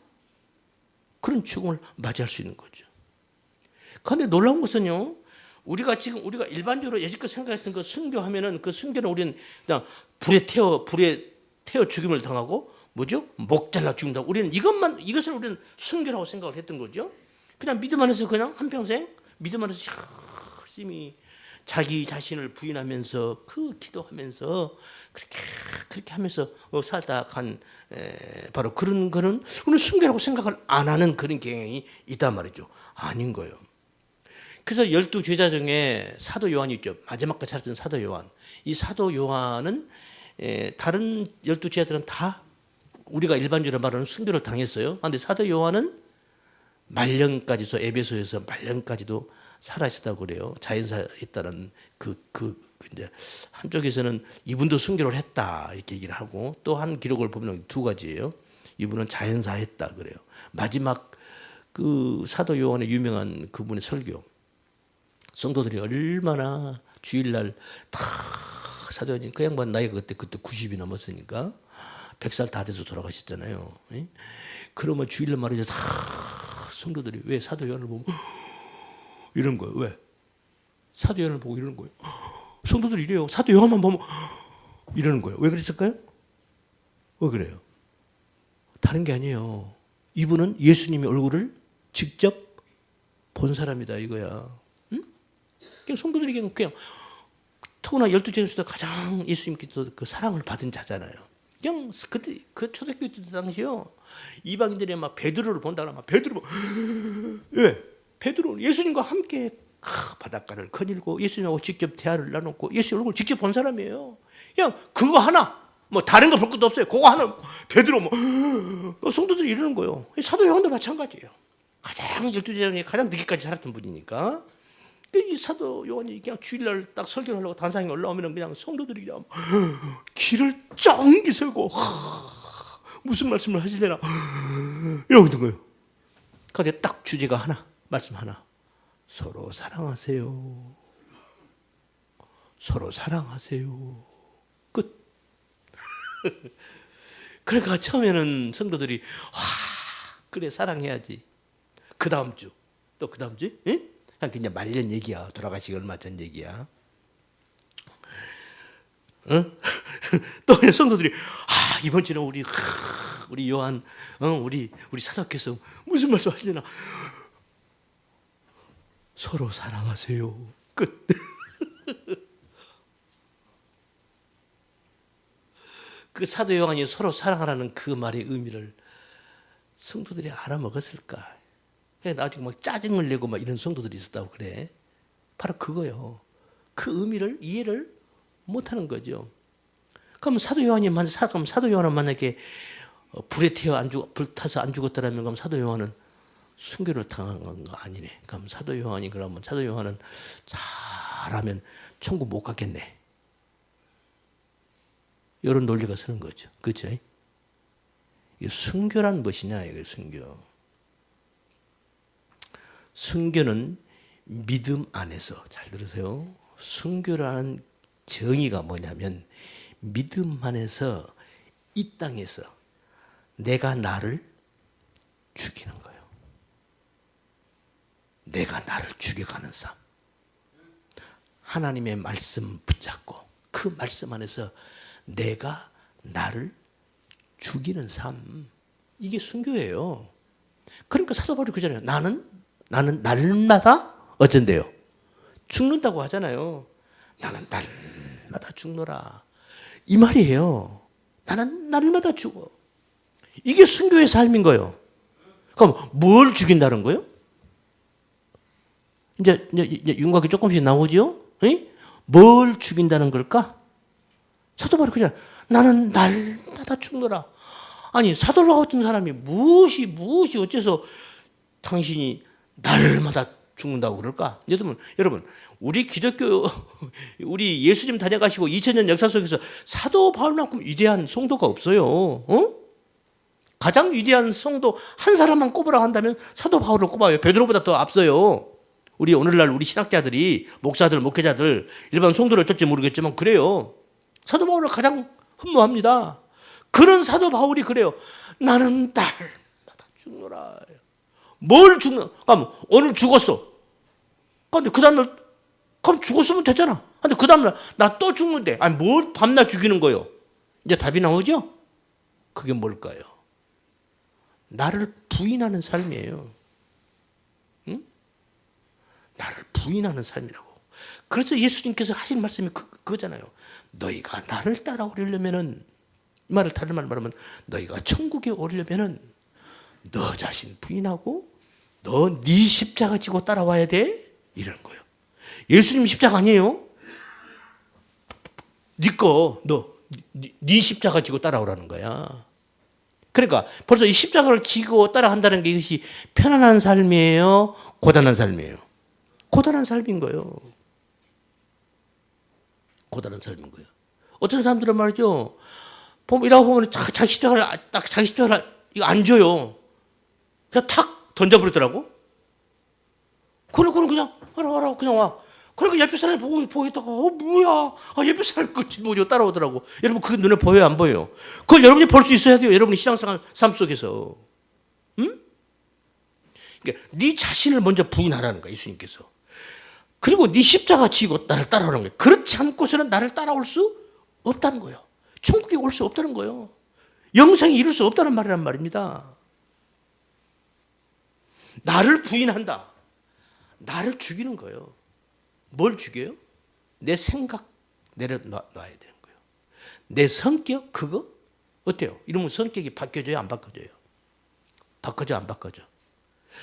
맞이할 수 있는 거죠. 그런데 놀라운 것은요, 우리가 일반적으로 여지껏 생각했던 그 순교하면은 그 순교는 우리는 그냥 불에 태워 죽임을 당하고 뭐죠? 목 잘라 죽는다. 우리는 이것을 우리는 순교라고 생각을 했던 거죠. 그냥 믿음 안에서 그냥 한평생 믿음 안에서 열심히 자기 자신을 부인하면서 기도하면서 그렇게 하면서 살다 간 바로 그런 거는 우리는 순교라고 생각을 안 하는 그런 경향이 있단 말이죠. 아닌 거예요. 그래서 12제자 중에 사도 요한이 있죠. 마지막까지 살았던 사도 요한. 이 사도 요한은 다른 12제자들은 다 우리가 일반적으로 말하는 순교를 당했어요. 그런데 사도 요한은 말년까지도 에베소에서 말년까지도 살아있다고 그래요. 자연사했다는 이제 한쪽에서는 이분도 순교를 했다 이렇게 얘기를 하고 또 한 기록을 보면 두 가지예요. 이분은 자연사했다 그래요. 마지막 그 사도 요한의 유명한 그분의 설교. 성도들이 얼마나 주일날 다 사도 요한이 그 양반 나이가 그때 90이 넘었으니까 100살 다 돼서 돌아가셨잖아요. 그러면 주일날 말이죠. 다 성도들이 왜 사도 요한을 보면 이런 거예요. 왜? 사도 요한을 보고 이러는 거예요. 성도들이 이래요. 사도 요한만 보면 이러는 거예요. 왜 그랬을까요? 왜 그래요? 다른 게 아니에요. 이분은 예수님의 얼굴을 직접 본 사람이다 이거야. 응? 그냥 성도들이 그냥 더구나 12제자 중에서 가장 예수님께서 그 사랑을 받은 자잖아요. 그냥 그때 그 초대교회 때 당시요. 이방인들이 막 베드로를 본다거나 막 베드로 왜? 베드로 예수님과 함께 바닷가를 거닐고 예수님하고 직접 대화를 나눴고 예수 얼굴 직접 본 사람이에요. 그냥 그거 하나 뭐 다른 거 볼 것도 없어요. 그거 하나 베드로 뭐 성도들이 이러는 거예요. 사도 요한도 마찬가지예요. 가장 12제자 중에 가장 늦게까지 살았던 분이니까. 이 사도 요한이 그냥 주일날 딱 설교를 하려고 단상에 올라오면 그냥 성도들이 그냥 길을 쫑기 서고 무슨 말씀을 하시려나 이러고 있는 거예요. 그런데 딱 주제가 하나, 말씀 하나. 서로 사랑하세요. 서로 사랑하세요. 끝. 그러니까 처음에는 성도들이 그래 사랑해야지. 그 다음 주, 또 그 다음 주, 응? 그냥 말년 얘기야. 돌아가시기 얼마 전 얘기야. 응? 또 그냥 성도들이 이번 주는 우리 요한, 우리 사도께서 무슨 말씀 하시려나? 서로 사랑하세요. 끝. 그 사도 요한이 서로 사랑하라는 그 말의 의미를 성도들이 알아먹었을까? 나중에 막 짜증을 내고 막 이런 성도들이 있었다고 그래. 바로 그거요. 그 의미를 이해를 못하는 거죠. 그럼 사도 요한은 만약에 불에 불타서 안 죽었다라면 그럼 사도 요한은 순교를 당한 거 아니네. 그럼 사도 요한은 잘하면 천국 못 갔겠네. 이런 논리가 서는 거죠. 그렇죠? 이 순교란 무엇이냐 이거 순교. 순교는 믿음 안에서 잘 들으세요. 순교라는 정의가 뭐냐면 믿음 안에서 이 땅에서 내가 나를 죽이는 거예요. 내가 나를 죽여가는 삶. 하나님의 말씀 붙잡고 그 말씀 안에서 내가 나를 죽이는 삶. 이게 순교예요. 그러니까 사도 바울이 그러잖아요. 나는 날마다 어쩐대요? 죽는다고 하잖아요. 나는 날마다 죽노라. 이 말이에요. 나는 날마다 죽어. 이게 순교의 삶인 거예요. 그럼 뭘 죽인다는 거예요? 이제 윤곽이 조금씩 나오죠? 뭘 죽인다는 걸까? 사도 바울이 그러잖아요. 나는 날마다 죽노라. 아니 사도 바울 같은 사람이 무엇이 어째서 당신이 날마다 죽는다고 그럴까? 여러분, 우리 기독교, 우리 예수님 다녀가시고 2000년 역사 속에서 사도 바울만큼 위대한 성도가 없어요. 가장 위대한 성도 한 사람만 꼽으라 한다면 사도 바울을 꼽아요. 베드로보다 더 앞서요. 우리 오늘날 우리 신학자들이 목사들, 목회자들, 일반 성도를 어쩔지 모르겠지만 그래요. 사도 바울을 가장 흠모합니다. 그런 사도 바울이 그래요. 나는 날마다 죽노라. 뭘 죽는? 그럼 오늘 죽었어. 근데 그 다음날 그럼 죽었으면 됐잖아. 근데 그 다음날 나 또 죽는데 아니 뭘 밤낮 죽이는 거요? 이제 답이 나오죠? 그게 뭘까요? 나를 부인하는 삶이에요. 응? 나를 부인하는 삶이라고. 그래서 예수님께서 하신 말씀이 그거잖아요. 너희가 나를 따라오려면은 이 말을 다른 말로 말하면 너희가 천국에 오려면은 너 자신 부인하고 너 네 십자가 지고 따라와야 돼? 이러는 거예요. 예수님 십자가 아니에요? 네 십자가 지고 따라오라는 거야. 그러니까 벌써 이 십자가를 지고 따라간다는 게 이것이 편안한 삶이에요? 고단한 삶이에요? 고단한 삶인 거예요. 고단한 삶인 거예요. 어떤 사람들은 말이죠. 일하고 보면 자기 십자가를 이거 안 줘요. 그냥 탁 던져버리더라고. 그러고는 그냥 와라 그냥 와. 그러니까 옆에 사람이 보고 있다가 뭐야. 옆에 사람이 뭐죠 따라오더라고. 여러분 그게 눈에 보여요 안 보여요? 그걸 여러분이 볼 수 있어야 돼요. 여러분이 신앙생활 삶 속에서. 응? 그러니까 네 자신을 먼저 부인하라는 거야 예수님께서. 그리고 네 십자가 지고 나를 따라오는 거예요. 그렇지 않고서는 나를 따라올 수 없다는 거예요. 천국에 올 수 없다는 거예요. 영생에 이룰 수 없다는 말이란 말입니다. 나를 부인한다. 나를 죽이는 거예요. 뭘 죽여요? 내 생각, 내려놔야 되는 거예요. 내 성격 그거 어때요? 이러면 성격이 바뀌어져요? 안 바뀌어져요? 바꿔져 안 바꿔져?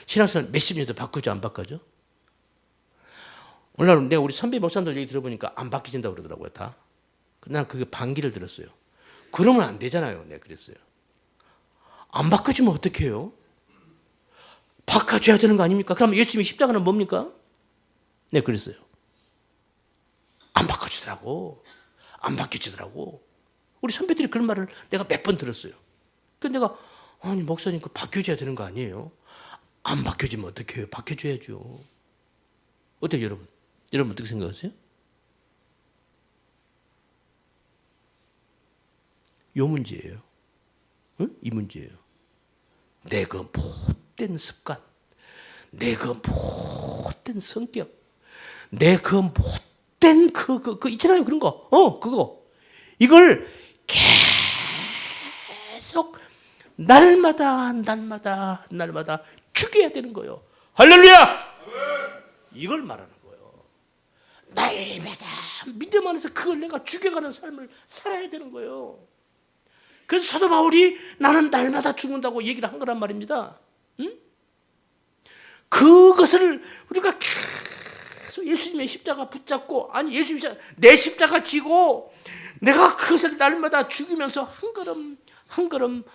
신앙생활 몇십 년도 바꾸죠 안 바꿔져? 오늘 내가 우리 선배 목사님들 얘기 들어보니까 안 바뀌진다고 그러더라고요 다. 난 그게 반기를 들었어요. 그러면 안 되잖아요. 내가 그랬어요. 안 바꿔주면 어떻게 해요? 바꿔줘야 되는 거 아닙니까? 그럼 예수님이 십자가는 뭡니까? 네, 그랬어요. 안 바꿔주더라고. 안 바뀌어지더라고. 우리 선배들이 그런 말을 내가 몇 번 들었어요. 그래서 내가 아니 목사님 그 바뀌어줘야 되는 거 아니에요? 안 바뀌어지면 어떻게 해요? 바뀌어줘야죠. 어때요 여러분? 여러분 어떻게 생각하세요? 요 문제예요. 응? 이 문제예요. 내 그 못된 습관, 내 그 못된 성격, 내 그 못된 그 있잖아요 그런 거, 그거 이걸 계속 날마다 죽여야 되는 거예요. 할렐루야! 이걸 말하는 거예요. 날마다 믿음 안에서 그걸 내가 죽여가는 삶을 살아야 되는 거예요. 그래서 사도 바울이 나는 날마다 죽는다고 얘기를 한 거란 말입니다. 응? 그것을 우리가 계속 예수님의 십자가 붙잡고, 아니 예수님 내 십자가 지고 내가 그것을 날마다 죽이면서 한 걸음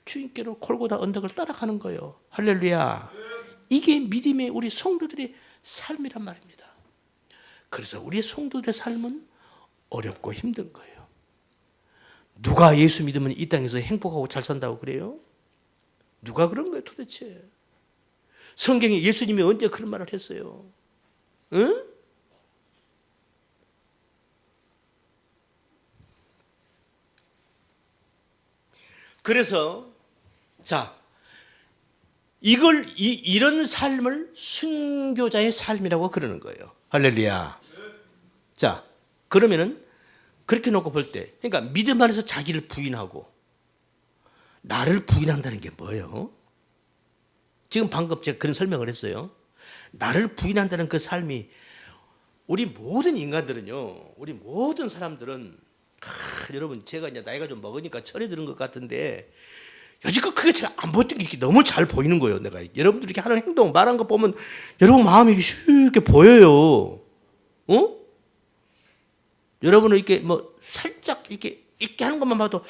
주님께로 골고다 언덕을 따라가는 거예요. 할렐루야. 이게 믿음의 우리 성도들의 삶이란 말입니다. 그래서 우리 성도들의 삶은 어렵고 힘든 거예요. 누가 예수 믿으면 이 땅에서 행복하고 잘 산다고 그래요? 누가 그런 거예요 도대체? 성경에 예수님이 언제 그런 말을 했어요? 응? 그래서 자 이런 삶을 순교자의 삶이라고 그러는 거예요. 할렐루야. 자 그러면은 그렇게 놓고 볼 때, 그러니까 믿음 안에서 자기를 부인하고 나를 부인한다는 게 뭐예요? 지금 방금 제가 그런 설명을 했어요. 나를 부인한다는 그 삶이 우리 모든 인간들은요, 우리 모든 사람들은 여러분 제가 이제 나이가 좀 먹으니까 철이 드는 것 같은데 여지껏 그게 제가 안 보였던 게 이렇게 너무 잘 보이는 거예요. 내가 여러분들이 이렇게 하는 행동, 말한 거 보면 여러분 마음이 쉽게 보여요. 여러분은 이렇게 뭐 살짝 이렇게 하는 것만 봐도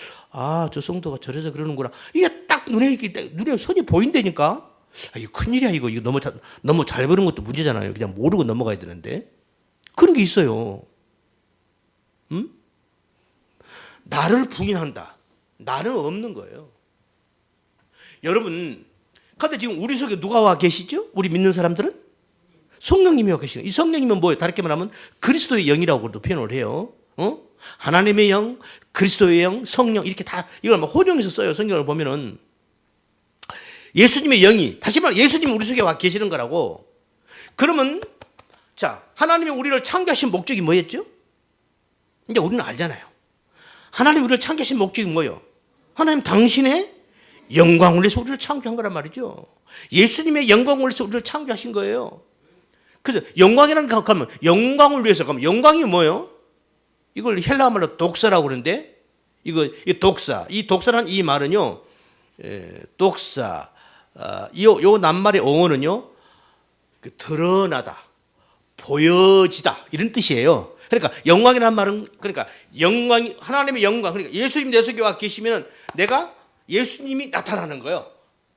저 성도가 저래서 그러는구나. 이게 딱 눈에 선이 보인다니까. 이거 큰일이야 이거 너무 잘 보는 것도 문제잖아요. 그냥 모르고 넘어가야 되는데 그런 게 있어요. 나를 부인한다. 나는 없는 거예요. 여러분, 근데 지금 우리 속에 누가 와 계시죠? 우리 믿는 사람들은? 성령님이 와 계시죠. 이 성령님은 뭐예요? 다르게 말하면 그리스도의 영이라고도 표현을 해요. 하나님의 영, 그리스도의 영, 성령 이렇게 다 이걸 뭐 혼용해서 써요. 성경을 보면은 예수님의 영이, 다시 말해 예수님이 우리 속에 와 계시는 거라고. 그러면 자, 하나님이 우리를 창조하신 목적이 뭐였죠? 이제 우리는 알잖아요. 하나님 우리를 창조하신 목적이 뭐예요? 하나님 당신의 영광을 위해서 우리를 창조한 거란 말이죠. 예수님의 영광을 위해서 우리를 창조하신 거예요. 그래서 영광이라는 거 하면 영광을 위해서, 그럼 영광이 뭐예요? 이걸 헬라어 말로 독사라고 그러는데 이 독사, 이 독사라는 이 말은요, 독사, 요 낱말의 어원은요, 드러나다, 보여지다 이런 뜻이에요. 그러니까 영광이라는 말은 그러니까 영광이 하나님의 영광, 그러니까 예수님 내 속에 와 계시면은 내가 예수님이 나타나는 거예요.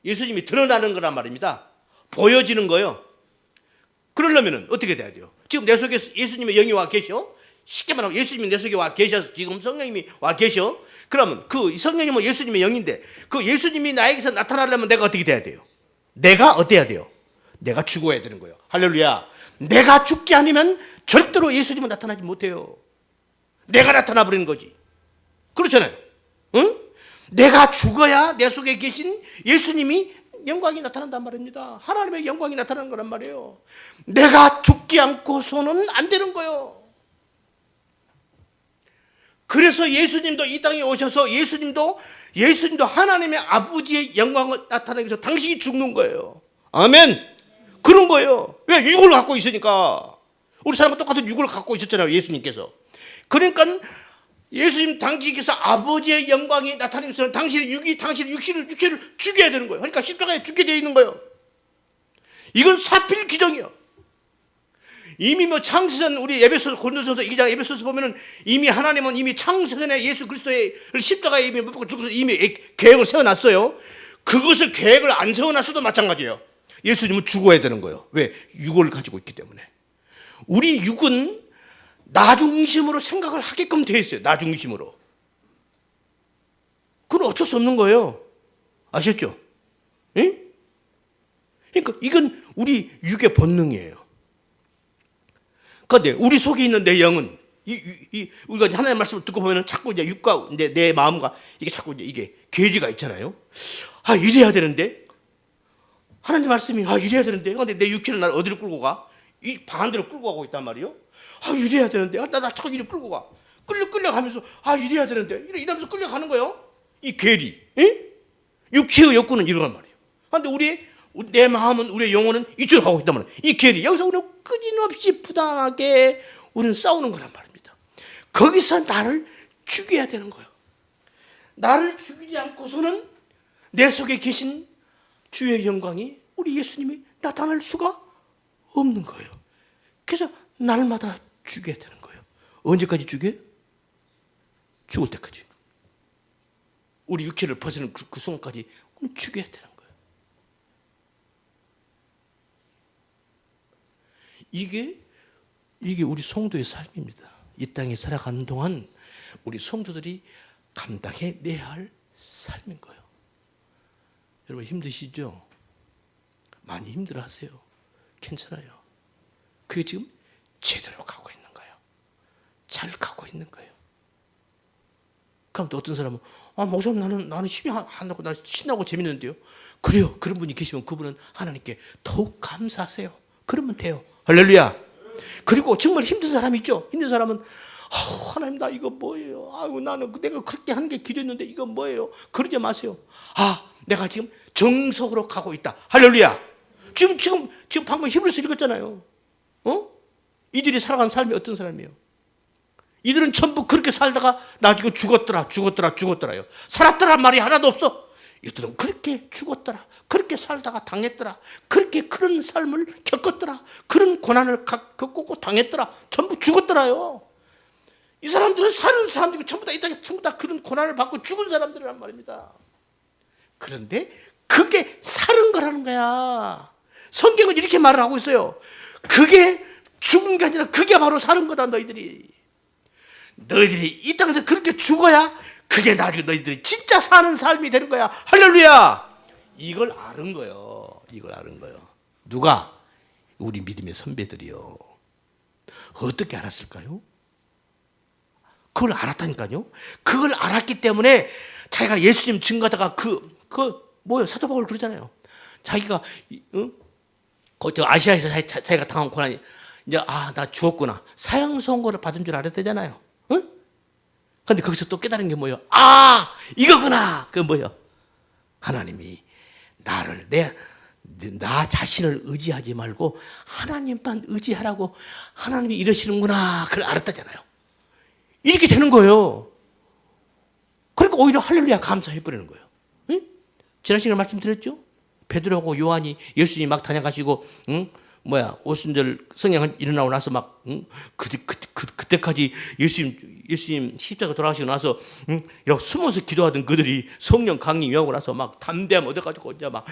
예수님이 드러나는 거란 말입니다. 보여지는 거예요. 그러려면은 어떻게 돼야 돼요? 지금 내 속에 예수님의 영이 와 계셔. 쉽게 말하면 예수님이 내 속에 와 계셔서 지금 성령님이 와 계셔. 그러면 그 성령님은 예수님의 영인데 그 예수님이 나에게서 나타나려면 내가 어떻게 돼야 돼요? 내가 어때야 돼요? 내가 죽어야 되는 거예요. 할렐루야. 내가 죽지 않으면 절대로 예수님은 나타나지 못해요. 내가 나타나 버리는 거지. 그렇잖아요. 응? 내가 죽어야 내 속에 계신 예수님이 영광이 나타난단 말입니다. 하나님의 영광이 나타나는 거란 말이에요. 내가 죽지 않고서는 안 되는 거예요. 그래서 예수님도 이 땅에 오셔서 예수님도 하나님의 아버지의 영광을 나타내기 위해서 당신이 죽는 거예요. 아멘. 그런 거예요. 왜? 이걸 갖고 있으니까. 우리 사람은 똑같은 육을 갖고 있었잖아요, 예수님께서. 그러니까 예수님 당신께서 아버지의 영광이 나타나기 위해서는 당신의 육이 당신의 육체를 죽여야 되는 거예요. 그러니까 십자가에 죽게 되어 있는 거예요. 이건 사필 규정이에요. 이미 뭐 창세전, 우리 에베소서, 고린도전서 2장 에베소서 보면은 이미 하나님은 이미 창세전에 예수 그리스도의 십자가에 이미 못 박고 죽어서 이미 계획을 세워놨어요. 그것을 계획을 안 세워놨어도 마찬가지예요. 예수님은 죽어야 되는 거예요. 왜? 육을 가지고 있기 때문에. 우리 육은 나 중심으로 생각을 하게끔 되어 있어요. 나 중심으로. 그건 어쩔 수 없는 거예요. 아셨죠? 예? 그러니까 이건 우리 육의 본능이에요. 그런데 우리 속에 있는 내 영은 우리가 하나님의 말씀을 듣고 보면은 자꾸 이제 육과 이제 내 마음과 이게 자꾸 이제 이게 괴리가 있잖아요. 아, 이래야 되는데 하나님 말씀이 이래야 되는데 그런데 내 육체는 나를 어디로 끌고 가? 이 반대로 끌고 가고 있단 말이에요. 이래야 되는데 나 자꾸 이리 끌고 가. 끌려가면서 이래야 되는데 이러면서 끌려가는 거예요. 이 괴리. 예? 육체의 욕구는 이러란 말이에요. 그런데 내 마음은 우리의 영혼은 이쪽으로 가고 있단 말이에요. 이 괴리. 여기서 우리는 끊임없이 부당하게 우리는 싸우는 거란 말입니다. 거기서 나를 죽여야 되는 거예요. 나를 죽이지 않고서는 내 속에 계신 주의 영광이 우리 예수님이 나타날 수가 없는 거예요. 그래서 날마다 죽여야 되는 거예요. 언제까지 죽여요? 죽을 때까지. 우리 육체를 벗어는 그 순간까지 죽여야 되는 거예요. 이게 우리 성도의 삶입니다. 이 땅에 살아가는 동안 우리 성도들이 감당해내야 할 삶인 거예요. 여러분 힘드시죠? 많이 힘들어하세요. 괜찮아요. 그게 지금 제대로 가고 있는 거예요. 잘 가고 있는 거예요. 그럼 또 어떤 사람은 목사님 나는 힘이 안 나고 나 신나고 재밌는데요. 그래요. 그런 분이 계시면 그분은 하나님께 더욱 감사하세요. 그러면 돼요. 할렐루야. 그리고 정말 힘든 사람이 있죠. 힘든 사람은 하나님 나 이거 뭐예요? 나는 내가 그렇게 하는 게 기도했는데 이거 뭐예요? 그러지 마세요. 내가 지금 정석으로 가고 있다. 할렐루야. 지금 방금 히브리서 읽었잖아요. 이들이 살아간 삶이 어떤 삶이에요? 이들은 전부 그렇게 살다가 나중에 죽었더라요. 살았더란 말이 하나도 없어. 이들은 그렇게 죽었더라. 그렇게 살다가 당했더라. 그렇게 그런 삶을 겪었더라. 그런 고난을 겪고 당했더라. 전부 죽었더라요. 이 사람들은 사는 사람들이 전부 다 이 땅에 전부 다 그런 고난을 받고 죽은 사람들이란 말입니다. 그런데 그게 사는 거라는 거야. 성경은 이렇게 말을 하고 있어요. 그게 죽은 게 아니라 그게 바로 사는 거다. 너희들이 이 땅에서 그렇게 죽어야 그게 나중에 너희들이 진짜 사는 삶이 되는 거야. 할렐루야. 이걸 아는 거예요. 누가? 우리 믿음의 선배들이요. 어떻게 알았을까요? 그걸 알았다니까요. 그걸 알았기 때문에 자기가 예수님 증거하다가 사도 바울 그러잖아요. 자기가 아시아에서 자기가 당한 고난이 이제 나 죽었구나. 사형 선고를 받은 줄 알았대잖아요. 그런데 거기서 또 깨달은 게 뭐예요? 이거구나. 그게 뭐예요? 하나님이 나를 나 자신을 의지하지 말고 하나님만 의지하라고 하나님이 이러시는구나. 그걸 알았다잖아요. 이렇게 되는 거예요. 그러니까 오히려 할렐루야 감사해버리는 거예요. 응? 지난 시간에 말씀드렸죠? 베드로하고 요한이 예수님 막 다녀가시고 오순절 성령 일어나고 나서 막 그때까지 예수님 십자가 돌아가시고 나서 이렇게 숨어서 기도하던 그들이 성령 강림 임하고 나서 막 담대함 얻어가지고 이제 막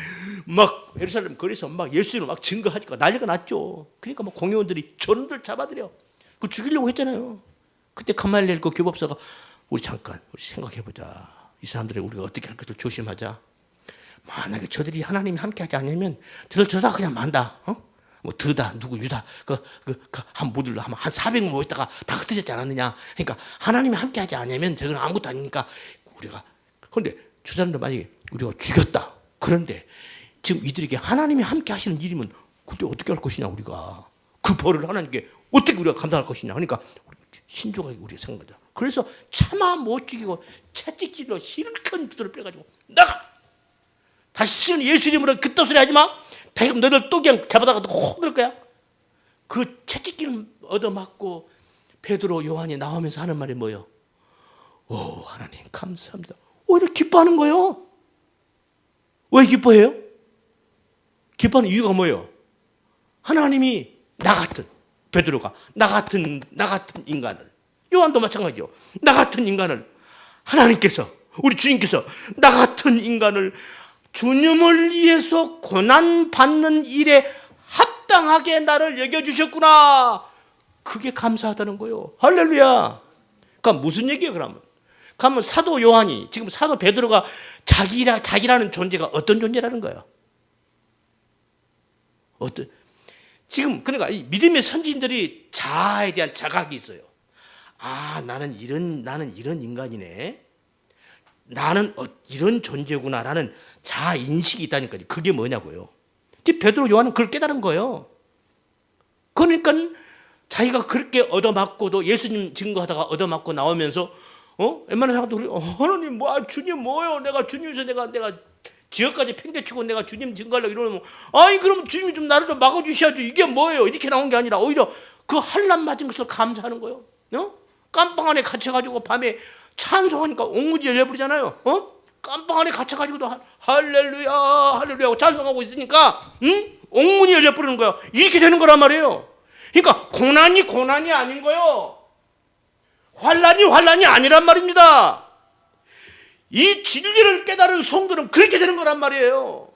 예루살렘 거리에서 막 예수님을 막 증거하니까 난리가 났죠. 그러니까 막 공회원들이 저놈들 잡아들여 그 죽이려고 했잖아요. 그때 가말리엘 그 교법사가 우리 생각해보자. 이 사람들이 우리가 어떻게 할 것을 조심하자. 만약에 저들이 하나님이 함께하지 않으면 저들 저다 그냥 만다. 드다 누구 유다 한 모듈로 한 400명 모였다가 다 흩어졌지 않았느냐. 그러니까 하나님이 함께하지 않으면 저건 아무것도 아니니까 우리가. 그런데 저 사람들 만약에 우리가 죽였다. 그런데 지금 이들에게 하나님이 함께하시는 일이면 그때 어떻게 할 것이냐. 우리가 그 벌을 하나님께 어떻게 우리가 감당할 것이냐. 그러니까 신중하게 우리가 생각하자. 그래서 차마 못 죽이고 채찍질로 실컷 두드려 빼가지고 나가. 다시는 예수 이름으로 그딴 소리 하지 마. 다시금 너를 또 그냥 잡아다가 혹 그럴 거야. 그 채찍기를 얻어맞고 베드로 요한이 나오면서 하는 말이 뭐예요? 오, 하나님 감사합니다. 오히려 기뻐하는 거예요. 왜 기뻐해요? 기뻐하는 이유가 뭐예요? 하나님이 나 같은, 베드로가 나 같은 인간을, 요한도 마찬가지죠. 나 같은 인간을 하나님께서, 우리 주님께서 나 같은 인간을 주님을 위해서 고난받는 일에 합당하게 나를 여겨주셨구나. 그게 감사하다는 거예요. 할렐루야. 그러니까 무슨 얘기예요, 그러면? 그러면 사도 요한이, 지금 사도 베드로가 자기라는 존재가 어떤 존재라는 거예요? 지금, 그러니까 이 믿음의 선진들이 자아에 대한 자각이 있어요. 아, 나는 이런 인간이네. 나는 이런 존재구나라는 자아 인식이 있다니까요. 그게 뭐냐고요. 베드로 요한은 그걸 깨달은 거예요. 그러니까 자기가 그렇게 얻어맞고도 예수님 증거하다가 얻어맞고 나오면서 웬만한 사람도 하나님 주님 뭐예요? 내가 주님에서 내가 지역까지 팽개치고 내가 주님 증거하려고 이러면 아니 그럼 주님이 좀 나를 좀 막아주셔야죠. 이게 뭐예요? 이렇게 나온 게 아니라 오히려 그 환난 맞은 것을 감사하는 거예요. 깜빵 안에 갇혀가지고 밤에 찬송하니까 옥문이 열려버리잖아요. 깜빵 안에 갇혀가지고도 할렐루야 할렐루야 찬송하고 있으니까 옥문이 열려버리는 거야. 이렇게 되는 거란 말이에요. 그러니까 고난이 아닌 거예요. 환난이 아니란 말입니다. 이 진리를 깨달은 성도는 그렇게 되는 거란 말이에요.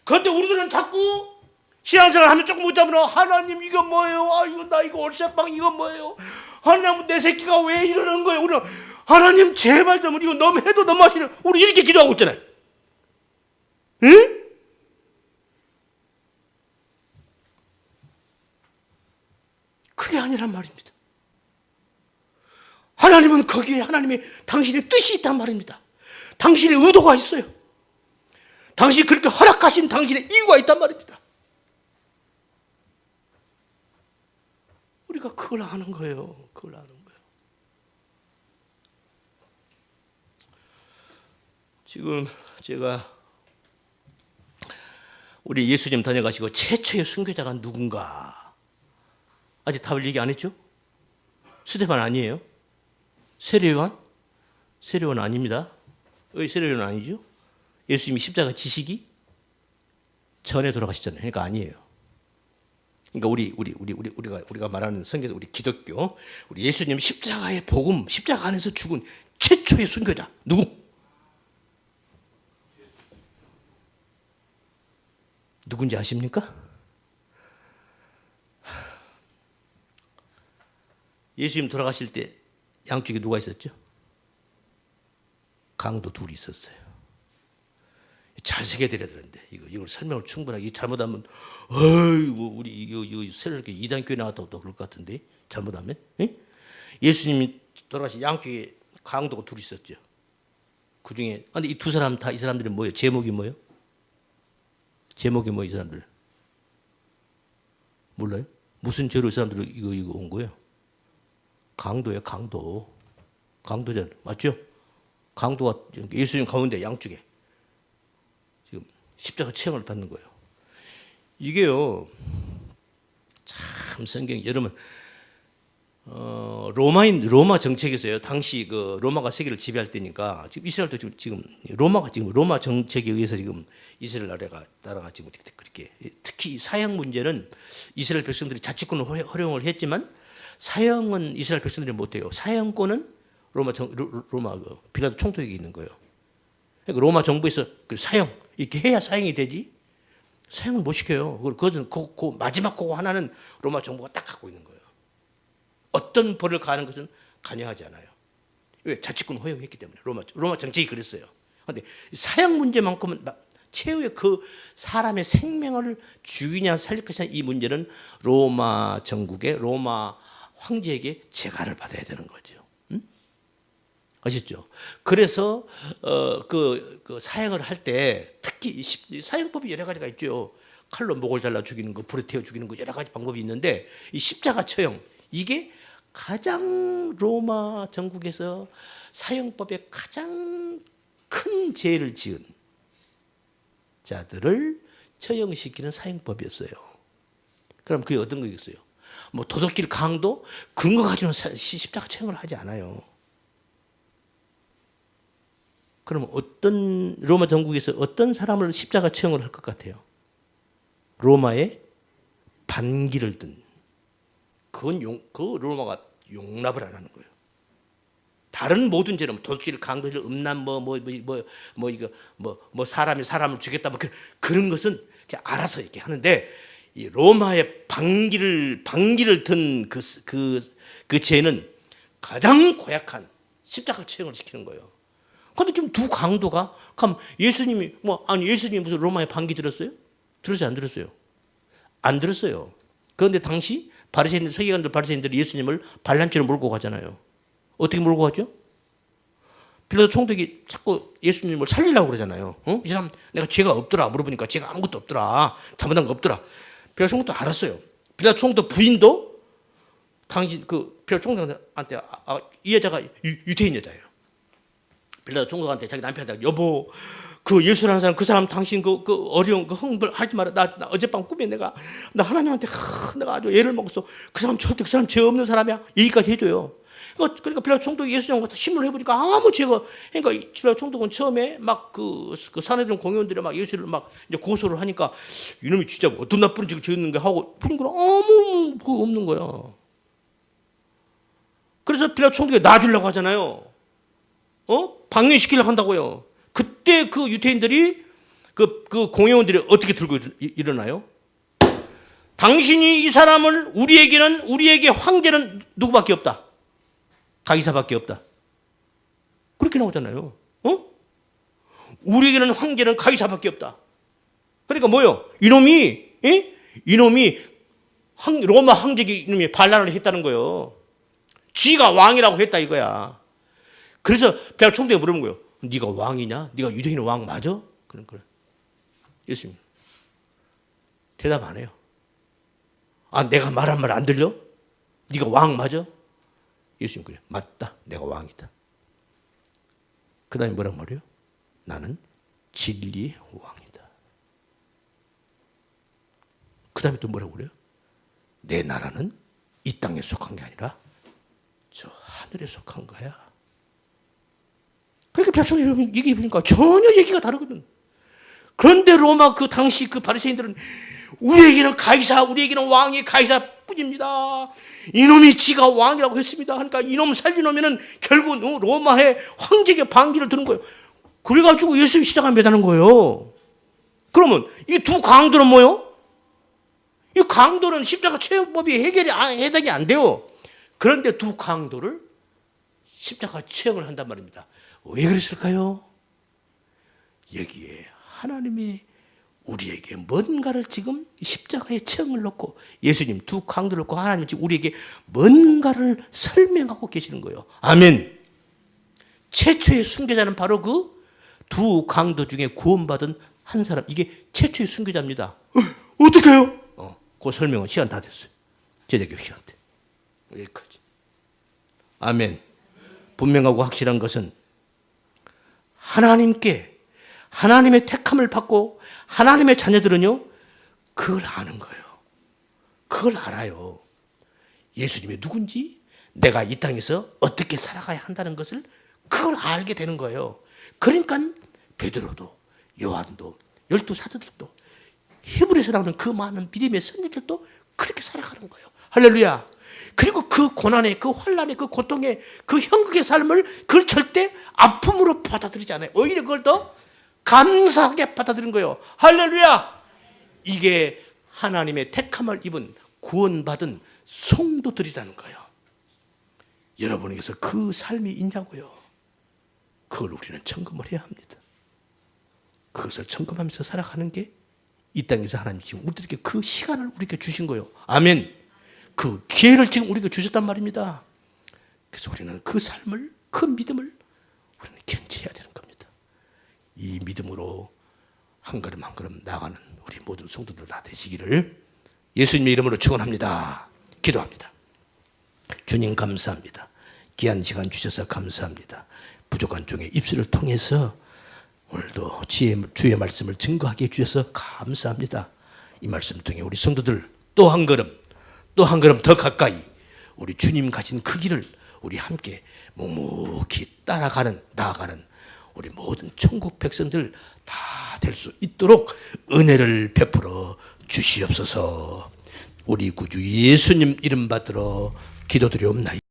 그런데 우리들은 자꾸 신앙생활 하면 조금 못 잡으면 하나님 이거 뭐예요? 나 이거 월세방 이거 뭐예요? 하나님 내 새끼가 왜 이러는 거예요? 우리는 하나님 제발 좀 이거 너무 해도 너무 하시는 우리 이렇게 기도하고 있잖아요. 응? 그게 아니란 말입니다. 하나님은 거기에 하나님의 당신의 뜻이 있단 말입니다. 당신의 의도가 있어요. 당신이 그렇게 허락하신 당신의 이유가 있단 말입니다. 우리가 그걸 아는 거예요. 그걸 아는 거예요. 지금 제가 우리 예수님 다녀가시고 최초의 순교자가 누군가 아직 답을 얘기 안 했죠? 스데반 아니에요? 세례요한? 세례요한 아닙니다. 왜 세례요한 아니죠? 예수님이 십자가 지시기 전에 돌아가셨잖아요. 그러니까 아니에요. 그러니까 우리가 말하는 성경에서 우리 기독교, 우리 예수님 십자가의 복음, 십자가 안에서 죽은 최초의 순교자 누구? 누군지 아십니까? 예수님 돌아가실 때 양쪽에 누가 있었죠? 강도 둘이 있었어요. 잘 새겨드려야 되는데 이걸 설명을 충분하게 잘못하면 우리 이거 새롭게 이단교회 나왔다고 또 그럴 것 같은데 잘못하면 예수님이 돌아가신 양쪽에 강도가 둘이 있었죠. 그 중에 근데 이 두 사람 다 이 사람들이 뭐예요? 제목이 뭐예요? 제목이 뭐 이 사람들 몰라요? 무슨 죄로 이 사람들 이거 온 거예요? 강도예요, 강도잖아요, 맞죠? 강도가 예수님 가운데 양쪽에 지금 십자가 체형을 받는 거예요. 이게요, 참 성경 여러분 로마 정책에서요. 당시 그 로마가 세계를 지배할 때니까 지금 이스라엘도 지금 로마 정책에 의해서 지금 이스라엘 나라가 지금 그렇게 특히 사형 문제는 이스라엘 백성들이 자치권을 허용을 했지만 사형은 이스라엘 백성들이 못해요. 사형권은 로마 그 빌라도 총독에게 있는 거예요. 그러니까 로마 정부에서 사형 이렇게 해야 사형이 되지. 사형을 못 시켜요. 그것은 그 마지막 그거 하나는 로마 정부가 딱 갖고 있는 거예요. 어떤 벌을 가하는 것은 관여하지 않아요. 왜? 자치권 허용했기 때문에. 로마 정책이 그랬어요. 그런데 사형 문제만큼은 최후의 그 사람의 생명을 죽이냐 살릴 것이냐 이 문제는 로마 정국의 로마 황제에게 재가를 받아야 되는 거죠. 아시죠? 그래서 그 사형을 할 때 특히 사형법이 여러 가지가 있죠. 칼로 목을 잘라 죽이는 거, 불에 태워 죽이는 거 여러 가지 방법이 있는데 이 십자가 처형 이게 가장 로마 정국에서 사형법에 가장 큰 죄를 지은 자들을 처형시키는 사형법이었어요. 그럼 그게 어떤 거겠어요? 뭐 도덕질 강도 근거 가지고는 십자가 체형을 하지 않아요. 그러면 어떤 로마 전국에서 어떤 사람을 십자가 체형을 할 것 같아요? 로마의 반기를 든 그 로마가 용납을 안 하는 거예요. 다른 모든 죄는 도둑질, 강도질, 음란, 사람이 사람을 죽였다 그런 것은 그냥 알아서 이렇게 하는데 이 로마의 반기를 든 그 죄는 가장 고약한 십자가 처형을 시키는 거예요. 그런데 지금 두 강도가 그럼 예수님이 예수님이 무슨 로마의 반기 들었어요? 들었어요, 안 들었어요? 안 들었어요. 그런데 당시 바리새인들, 서기관들, 바리새인들이 예수님을 반란죄로 몰고 가잖아요. 어떻게 몰고 가죠? 빌라도 총독이 자꾸 예수님을 살리려고 그러잖아요. 이 사람 내가 죄가 없더라 물어보니까 죄가 아무것도 없더라, 잘못한 거 없더라. 빌라도 총독도 알았어요. 빌라도 총독 부인도 당신 빌라도 총독한테 이 여자가 유대인 여자예요. 빌라도 총독한테 자기 남편한테 여보 그 예수라는 사람 그 사람 당신 그 어려운 그 흥분 하지 마라. 나 어젯밤 꿈에 나 하나님한테 내가 아주 애를 먹었어. 그 사람 절대 그 사람 죄 없는 사람이야. 얘기까지 해줘요. 그러니까 빌라도 총독이 예수님 가서 신문을 해보니까 아무 죄가. 그러니까 빌라도 총독은 처음에 막 그 사내들 공회원들이 막 예수를 막 이제 고소를 하니까 이놈이 진짜 어떤 나쁜 짓을 지었는가 하고 그러니까 아무 그거 없는 거야. 그래서 빌라도 총독이 놔주려고 하잖아요. 방해시키려고 한다고요. 그때 그 유태인들이 그 공회원들이 어떻게 들고 일어나요? 당신이 이 사람을 우리에게 황제는 누구밖에 없다. 가이사밖에 없다. 그렇게 나오잖아요. 우리에게는 황제는 가이사밖에 없다. 그러니까 뭐요? 이놈이 로마 황제기 이놈이 반란을 했다는 거예요. 지가 왕이라고 했다 이거야. 그래서 빌라도 총독이 물어본 거예요. 네가 왕이냐? 네가 유대인 왕 맞아? 그래. 예수님 대답 안 해요. 내가 말한 말 안 들려? 네가 왕 맞아? 예수님 그래. 맞다. 내가 왕이다. 그 다음에 뭐란 말이에요? 나는 진리의 왕이다. 그 다음에 또 뭐라고 그래요? 내 나라는 이 땅에 속한 게 아니라 저 하늘에 속한 거야. 그러니까 백성이 얘기해 보니까 전혀 얘기가 다르거든. 그런데 로마 그 당시 그 바리새인들은 우리에게는 가이사, 우리에게는 왕이 가이사뿐입니다. 이놈이 지가 왕이라고 했습니다. 그러니까 이놈 살리놓으면은 결국 로마의 황제에게 반기를 드는 거예요. 그래가지고 예수님 십자가 매다는 거예요. 그러면 이 두 강도는 뭐요? 이 강도는 십자가 처형법이 해당이 안 돼요. 그런데 두 강도를 십자가 처형을 한단 말입니다. 왜 그랬을까요? 여기에 하나님이 우리에게 뭔가를 지금 십자가에 처형을 놓고 예수님 두 강도를 놓고 하나님 지금 우리에게 뭔가를 설명하고 계시는 거예요. 아멘. 최초의 순교자는 바로 그 두 강도 중에 구원받은 한 사람, 이게 최초의 순교자입니다. 어떻게 해요? 그 설명은 시간 다 됐어요. 제자교 시간 때. 여기까지. 아멘. 분명하고 확실한 것은 하나님의 택함을 받고 하나님의 자녀들은요, 그걸 아는 거예요. 그걸 알아요. 예수님이 누군지, 내가 이 땅에서 어떻게 살아가야 한다는 것을 그걸 알게 되는 거예요. 그러니까 베드로도 요한도 12사도들도 히브리서 나오는 그 많은 믿음의 선지자들도 그렇게 살아가는 거예요. 할렐루야. 그리고 그 고난의, 그 환난의, 그 고통의, 그 형극의 삶을 그걸 절대 아픔으로 받아들이지 않아요. 오히려 그걸 더 감사하게 받아들인 거예요. 할렐루야. 이게 하나님의 택함을 입은 구원받은 성도들이라는 거예요. 여러분에게서 그 삶이 있냐고요. 그걸 우리는 점검을 해야 합니다. 그것을 점검하면서 살아가는 게 이 땅에서 하나님이 지금 우리들에게 그 시간을 우리에게 주신 거예요. 아멘. 그 기회를 지금 우리에게 주셨단 말입니다. 그래서 우리는 그 삶을, 그 믿음을 우리는 견지해야 되는 겁니다. 이 믿음으로 한 걸음 한 걸음 나가는 우리 모든 성도들 다 되시기를 예수님의 이름으로 축원합니다. 기도합니다. 주님 감사합니다. 귀한 시간 주셔서 감사합니다. 부족한 중에 입술을 통해서 오늘도 주의 말씀을 증거하게 해주셔서 감사합니다. 이 말씀 통해 우리 성도들 또 한 걸음 또 한 걸음 더 가까이 우리 주님 가신 그 길을 우리 함께 묵묵히 나아가는 우리 모든 천국 백성들 다 될 수 있도록 은혜를 베풀어 주시옵소서. 우리 구주 예수님 이름 받들어 기도드리옵나이다.